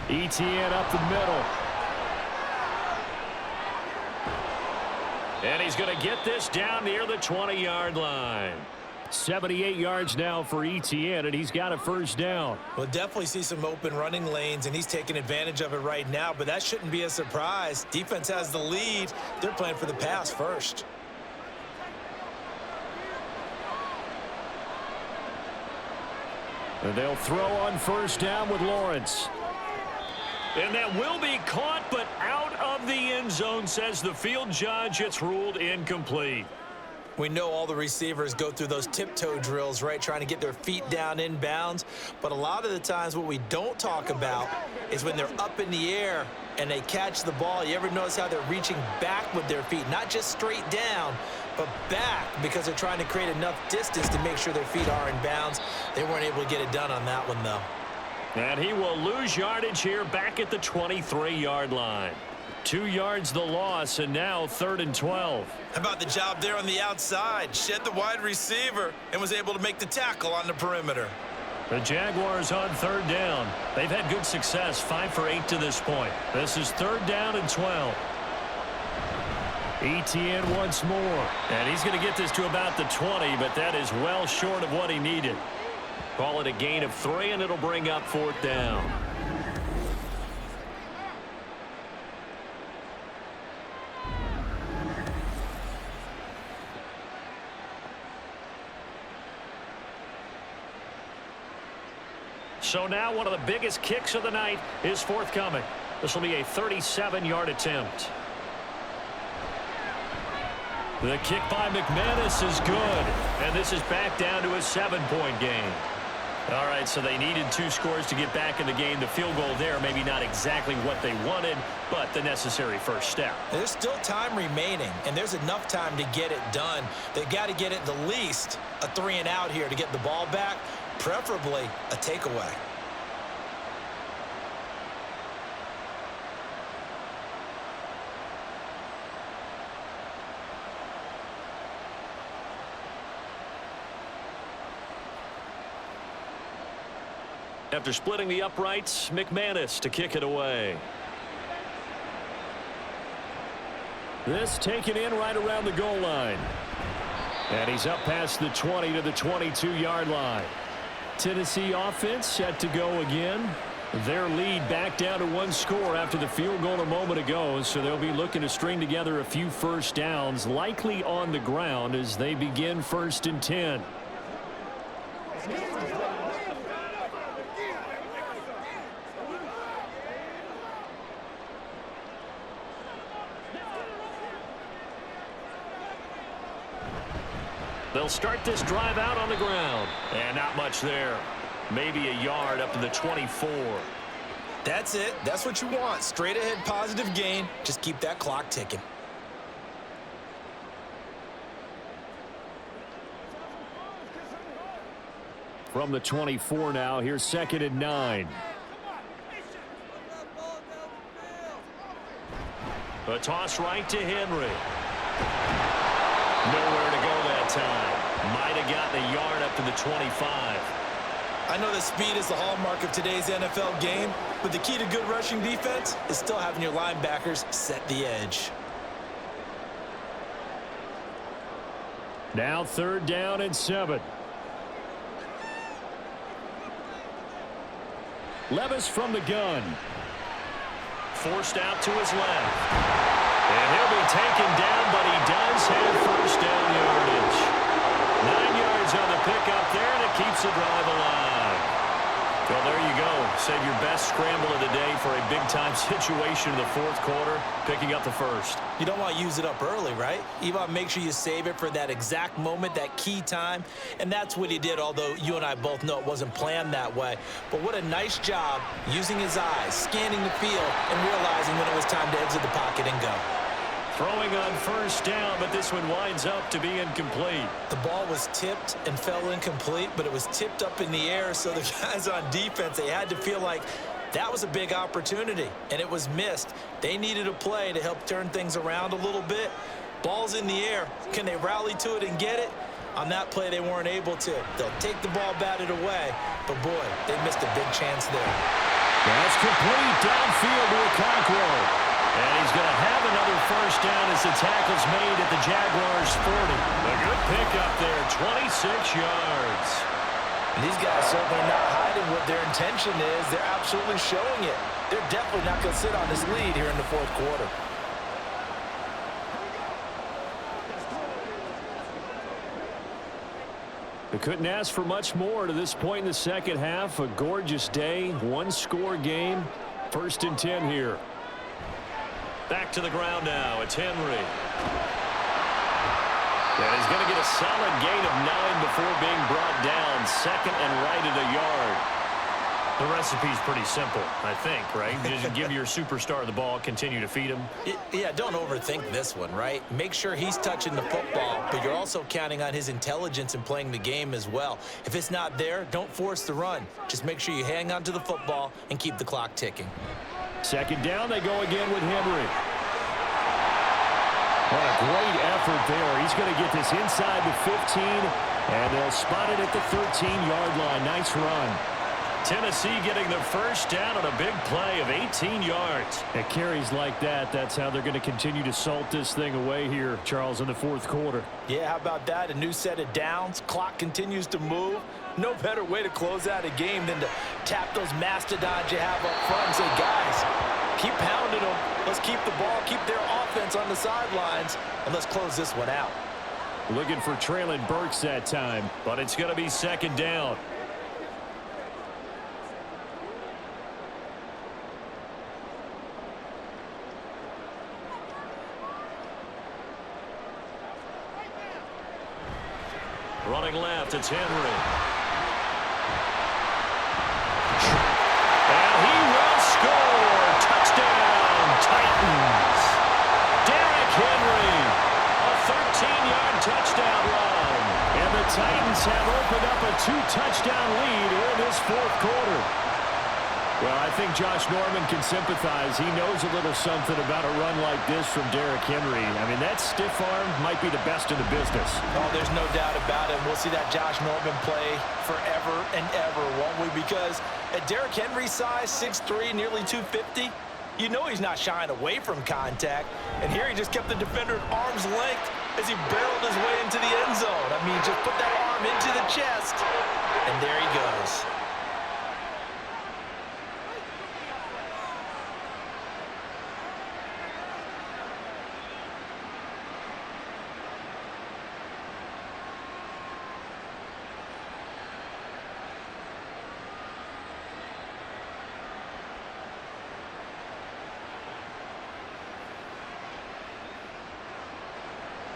ETN up the middle. And he's going to get this down near the 20-yard line. 78 yards now for ETN, and he's got a first down. We'll definitely see some open running lanes, and he's taking advantage of it right now, but that shouldn't be a surprise. Defense has the lead. They're playing for the pass first. And they'll throw on first down with Lawrence. And that will be caught, but out of the end zone, says the field judge. It's ruled incomplete. We know all the receivers go through those tiptoe drills, right, trying to get their feet down inbounds. But a lot of the times what we don't talk about is when they're up in the air and they catch the ball. You ever notice how they're reaching back with their feet, not just straight down, but back, because they're trying to create enough distance to make sure their feet are in bounds. They weren't able to get it done on that one, though. And he will lose yardage here back at the 23-yard line. 2 yards the loss, and now 3rd and 12. How about the job there on the outside? Shed the wide receiver and was able to make the tackle on the perimeter. The Jaguars on 3rd down. They've had good success, 5 for 8 to this point. This is 3rd down and 12. ETN once more. And he's going to get this to about the 20, but that is well short of what he needed. Call it a gain of 3, and it'll bring up 4th down. So now one of the biggest kicks of the night is forthcoming. This will be a 37-yard attempt. The kick by McManus is good, and this is back down to a 7-point game. All right, so they needed 2 scores to get back in the game. The field goal there, maybe not exactly what they wanted, but the necessary first step. There's still time remaining, and there's enough time to get it done. They've got to get it at least a 3-and-out here to get the ball back, preferably a takeaway. After splitting the uprights, McManus to kick it away. This taken in right around the goal line. And he's up past the 20 to the 22-yard line. Tennessee offense set to go again. Their lead back down to 1 score after the field goal a moment ago, so they'll be looking to string together a few first downs, likely on the ground as they begin 1st and 10. They'll start this drive out on the ground. And not much there. Maybe a yard up to the 24. That's it. That's what you want. Straight ahead positive gain. Just keep that clock ticking. From the 24 now, here's 2nd and 9. A toss right to Henry. Nowhere to go that time. Might have gotten a yard up to the 25. I know that speed is the hallmark of today's NFL game, but the key to good rushing defense is still having your linebackers set the edge. Now 3rd down and 7. Levis from the gun. Forced out to his left. And he'll be taken down, but he does have first down yardage. 9 yards on the pickup there, and it keeps the drive alive. Well, there you go. Save your best scramble of the day for a big-time situation in the fourth quarter, picking up the first. You don't want to use it up early, right? You want to make sure you save it for that exact moment, that key time, and that's what he did, although you and I both know it wasn't planned that way. But what a nice job using his eyes, scanning the field, and realizing when it was time to exit the pocket and go. Throwing on first down, but this one winds up to be incomplete. The ball was tipped and fell incomplete, but it was tipped up in the air, so the guys on defense, they had to feel like that was a big opportunity, and it was missed. They needed a play to help turn things around a little bit. Ball's in the air. Can they rally to it and get it? On that play, they weren't able to. They'll take the ball batted away, but boy, they missed a big chance there. That's complete downfield to Okonkwo. And he's going to have another first down as the tackle's made at the Jaguars' 40. A good pickup there, 26 yards. And these guys certainly not hiding what their intention is. They're absolutely showing it. They're definitely not going to sit on this lead here in the fourth quarter. They couldn't ask for much more to this point in the second half. A gorgeous day, one-score game. 1st and 10 here. Back to the ground now. It's Henry. And he's going to get a solid gain of 9 before being brought down. Second and right at a yard. The recipe's pretty simple, I think, right? Just give your superstar the ball, continue to feed him. Yeah, don't overthink this one, right? Make sure he's touching the football, but you're also counting on his intelligence in playing the game as well. If it's not there, don't force the run. Just make sure you hang on to the football and keep the clock ticking. Second down, they go again with Henry. What a great effort there. He's going to get this inside the 15, and they'll spot it at the 13-yard line. Nice run. Tennessee getting the first down on a big play of 18 yards. At carries like that, that's how they're going to continue to salt this thing away here, Charles, in the fourth quarter. Yeah, how about that? A new set of downs. Clock continues to move. No better way to close out a game than to tap those mastodons you have up front and say, guys, keep pounding them. Let's keep the ball, keep their offense on the sidelines, and let's close this one out. Looking for Traylon Burks that time. But it's going to be second down. Running left, it's Henry. And he will score. Touchdown, Titans. Derrick Henry, a 13-yard touchdown run. And the Titans have opened up a 2-touchdown lead in this fourth quarter. Well, I think Josh Norman can sympathize. He knows a little something about a run like this from Derrick Henry. I mean, that stiff arm might be the best in the business. Oh, there's no doubt about it. We'll see that Josh Norman play forever and ever, won't we? Because at Derrick Henry's size, 6'3", nearly 250, you know he's not shying away from contact. And here he just kept the defender at arm's length as he barreled his way into the end zone. I mean, just put that arm into the chest, and there he goes.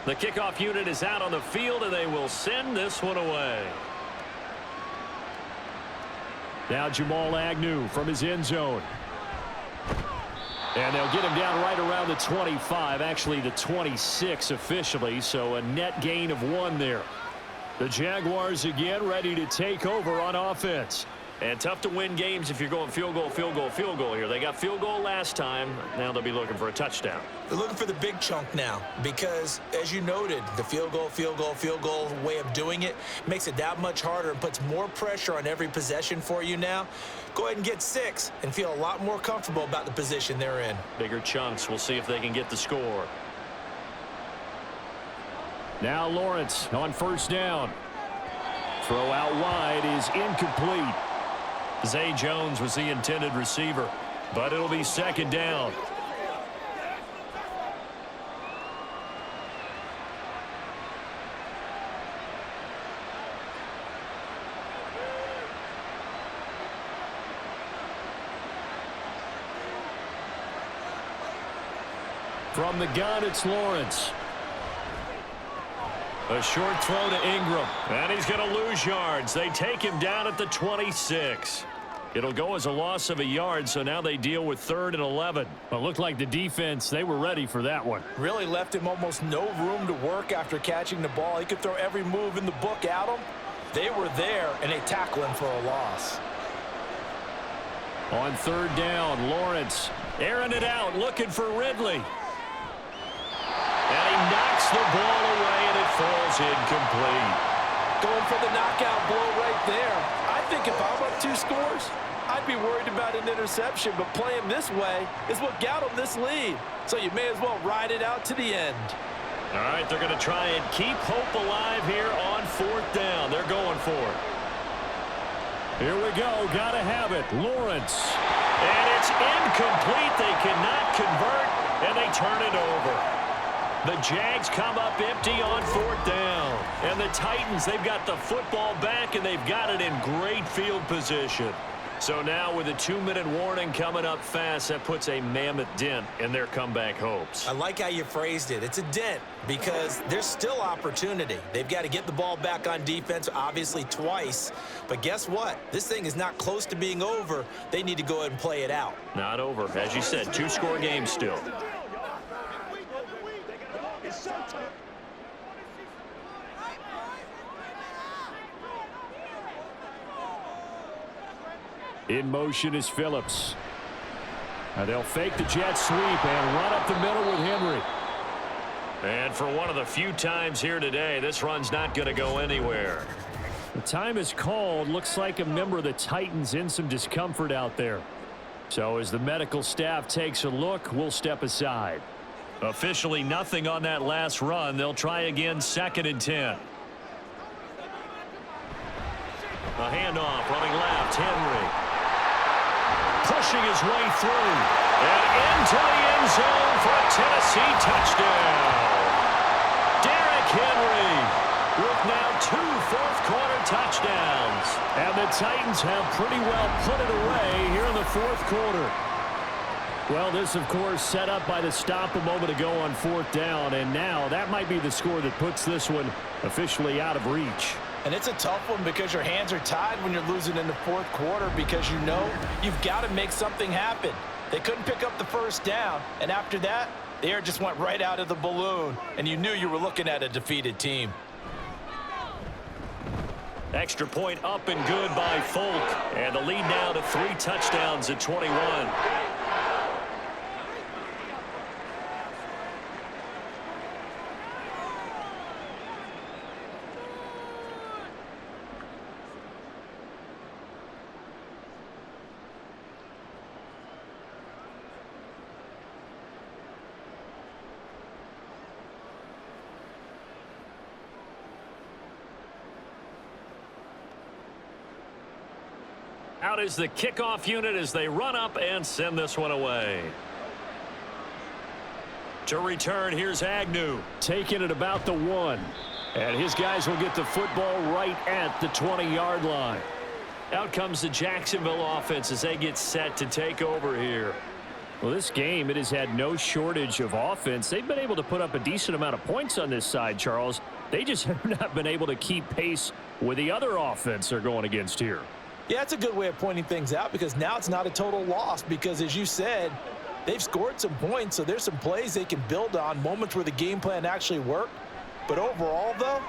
The kickoff unit is out on the field, and they will send this one away. Now Jamal Agnew from his end zone. And they'll get him down right around the 25, actually the 26 officially, so a net gain of 1 there. The Jaguars again ready to take over on offense. And tough to win games if you're going field goal, field goal, field goal here. They got field goal last time. Now they'll be looking for a touchdown. They're looking for the big chunk now because, as you noted, the field goal way of doing it makes it that much harder and puts more pressure on every possession for you now. Go ahead and get 6 and feel a lot more comfortable about the position they're in. Bigger chunks. We'll see if they can get the score. Now Lawrence on first down. Throw out wide is incomplete. Zay Jones was the intended receiver, but it'll be second down. From the gun, it's Lawrence. A short throw to Ingram. And he's going to lose yards. They take him down at the 26. It'll go as a loss of a yard, so now they deal with 3rd and 11. Well, it looked like the defense, they were ready for that one. Really left him almost no room to work after catching the ball. He could throw every move in the book at him. They were there, and they tackle him for a loss. On 3rd down, Lawrence airing it out, looking for Ridley. And he knocks the ball away, and it falls incomplete. Going for the knockout blow right there. I think if I'm up 2 scores, I'd be worried about an interception, but playing this way is what got them this lead. So you may as well ride it out to the end. All right, they're going to try and keep hope alive here on 4th down. They're going for it. Here we go. Got to have it. Lawrence. And it's incomplete. They cannot convert, and they turn it over. The Jags come up empty on 4th down. And the Titans, they've got the football back, and they've got it in great field position. So now with a 2-minute warning coming up fast, that puts a mammoth dent in their comeback hopes. I like how you phrased it. It's a dent because there's still opportunity. They've got to get the ball back on defense, obviously twice. But guess what? This thing is not close to being over. They need to go ahead and play it out. Not over. As you said, 2-score game still. In motion is Phillips. They'll fake the jet sweep and run up the middle with Henry. And for one of the few times here today, this run's not going to go anywhere. The time is called. Looks like a member of the Titans in some discomfort out there. So as the medical staff takes a look, we'll step aside. Officially nothing on that last run. They'll try again 2nd and 10. A handoff running left. Henry pushing his way through and into the end zone for a Tennessee touchdown. Derrick Henry with now 2 fourth-quarter touchdowns. And the Titans have pretty well put it away here in the 4th quarter. Well, this, of course, set up by the stop a moment ago on 4th down, and now that might be the score that puts this one officially out of reach. And it's a tough one because your hands are tied when you're losing in the 4th quarter because you know you've got to make something happen. They couldn't pick up the 1st down, and after that, the air just went right out of the balloon, and you knew you were looking at a defeated team. Extra point up and good by Folk, and the lead now to 3 touchdowns at 21. Out is the kickoff unit as they run up and send this one away. To return, here's Agnew. Taking it about the 1. And his guys will get the football right at the 20-yard line. Out comes the Jacksonville offense as they get set to take over here. Well, this game, it has had no shortage of offense. They've been able to put up a decent amount of points on this side, Charles. They just have not been able to keep pace with the other offense they're going against here. Yeah, it's a good way of pointing things out because now it's not a total loss because, as you said, they've scored some points, so there's some plays they can build on, moments where the game plan actually worked. But overall, though,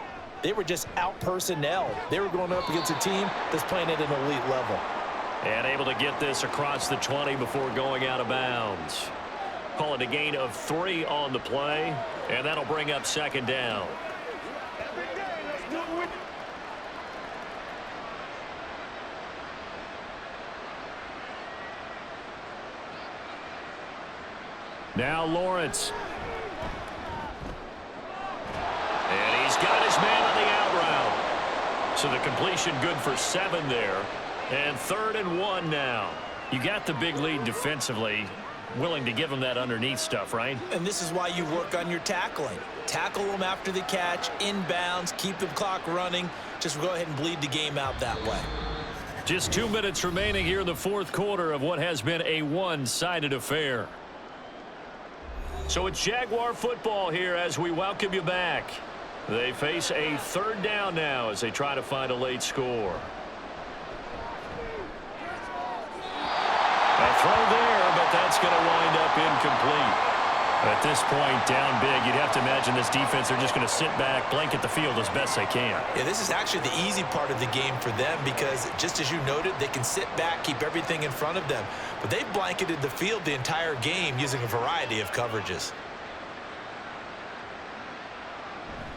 they were just out-personnelled. They were going up against a team that's playing at an elite level. And able to get this across the 20 before going out of bounds. Call it a gain of 3 on the play, and that'll bring up 2nd down. Now Lawrence. And he's got his man on the out route. So the completion good for 7 there. And 3rd and 1 now. You got the big lead defensively. Willing to give them that underneath stuff, right? And this is why you work on your tackling. Tackle them after the catch, inbounds, keep the clock running. Just go ahead and bleed the game out that way. Just 2 minutes remaining here in the 4th quarter of what has been a one-sided affair. So it's Jaguar football here as we welcome you back. They face a third down now as they try to find a late score. A throw there, but that's going to wind up incomplete. At this point, down big, you'd have to imagine this defense, they're just going to sit back, blanket the field as best they can. Yeah, this is actually the easy part of the game for them because, just as you noted, they can sit back, keep everything in front of them. But they've blanketed the field the entire game using a variety of coverages.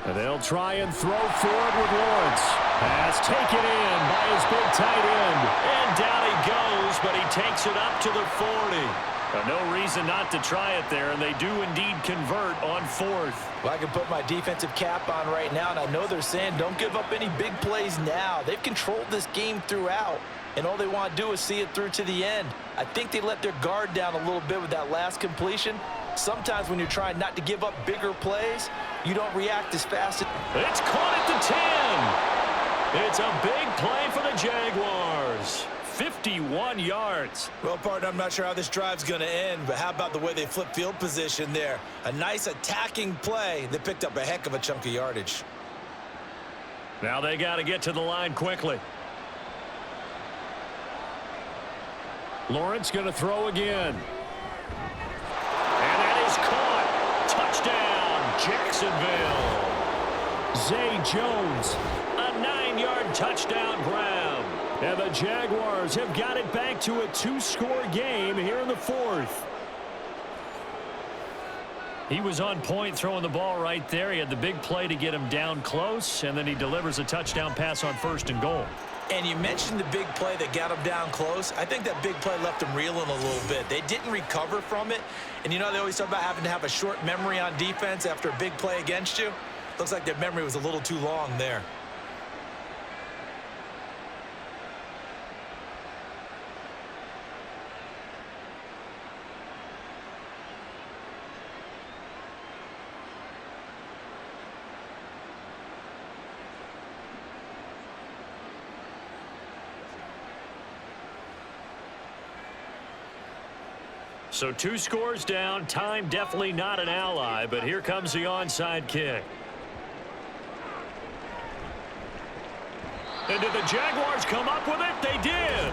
And they'll try and throw forward with Lawrence. Pass taken in by his big tight end. And down he goes, but he takes it up to the 40. No reason not to try it there, and they do indeed convert on fourth. Well, I can put my defensive cap on right now, and I know they're saying don't give up any big plays now. They've controlled this game throughout, and all they want to do is see it through to the end. I think they let their guard down a little bit with that last completion. Sometimes when you're trying not to give up bigger plays, you don't react as fast. It's caught at the 10. It's a big play for the Jaguars. 51 yards. Well, partner, I'm not sure how this drive's going to end, but how about the way they flip field position there? A nice attacking play that picked up a heck of a chunk of yardage. Now they got to get to the line quickly. Lawrence going to throw again. And that is caught. Touchdown, Jacksonville. Zay Jones. A 9-yard touchdown grab. And the Jaguars have got it back to a 2-score game here in the fourth. He was on point throwing the ball right there. He had the big play to get him down close, and then he delivers a touchdown pass on 1st and goal. And you mentioned the big play that got him down close. I think that big play left him reeling a little bit. They didn't recover from it. And you know they always talk about having to have a short memory on defense after a big play against you. Looks like their memory was a little too long there. So 2 scores down. Time definitely not an ally, but here comes the onside kick. And did the Jaguars come up with it? They did.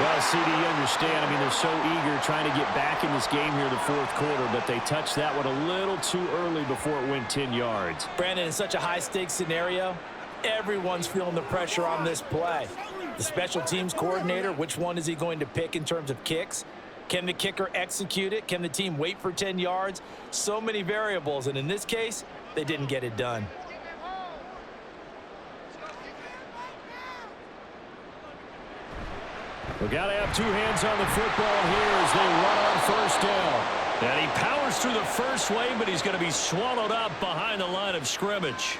Well, CD, you understand. I mean, they're so eager trying to get back in this game here in the fourth quarter, but they touched that one a little too early before it went 10 yards. Brandon, in such a high-stakes scenario, everyone's feeling the pressure on this play. The special teams coordinator, which one is he going to pick in terms of kicks? Can the kicker execute it? Can the team wait for 10 yards? So many variables, and in this case, they didn't get it done. We've got to have 2 hands on the football here as they run on 1st down. And he powers through the first wave, but he's going to be swallowed up behind the line of scrimmage.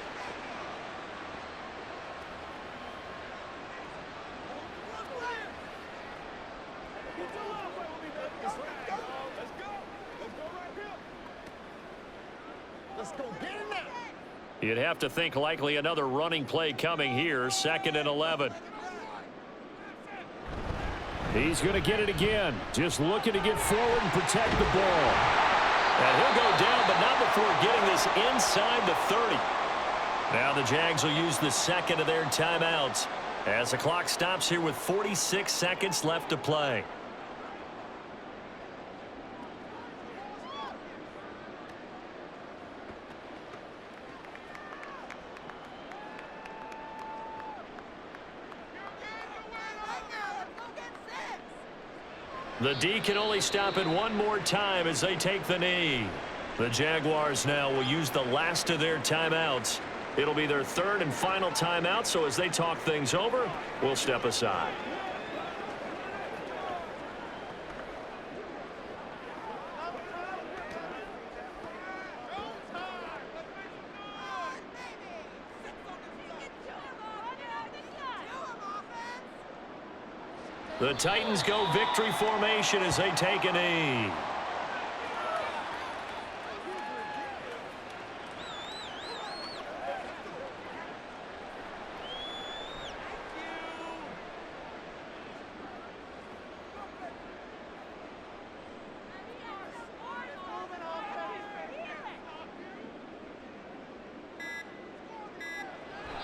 You'd have to think likely another running play coming here. 2nd and 11. He's going to get it again. Just looking to get forward and protect the ball. And he'll go down, but not before getting this inside the 30. Now the Jags will use the 2nd of their timeouts as the clock stops here with 46 seconds left to play. The D can only stop it one more time as they take the knee. The Jaguars now will use the last of their timeouts. It'll be their 3rd and final timeout, so as they talk things over, we'll step aside. The Titans go victory formation as they take a knee.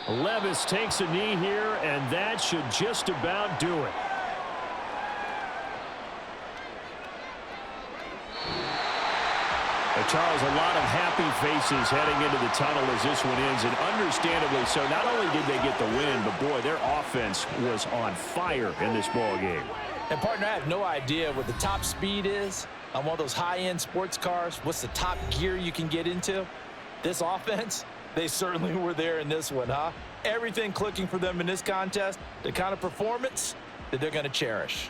Levis takes a knee here, and that should just about do it. Charles, a lot of happy faces heading into the tunnel as this one ends, and understandably so. Not only did they get the win, but, boy, their offense was on fire in this ball game. And, partner, I have no idea what the top speed is on one of those high-end sports cars. What's the top gear you can get into? This offense, they certainly were there in this one, huh? Everything clicking for them in this contest, the kind of performance that they're going to cherish.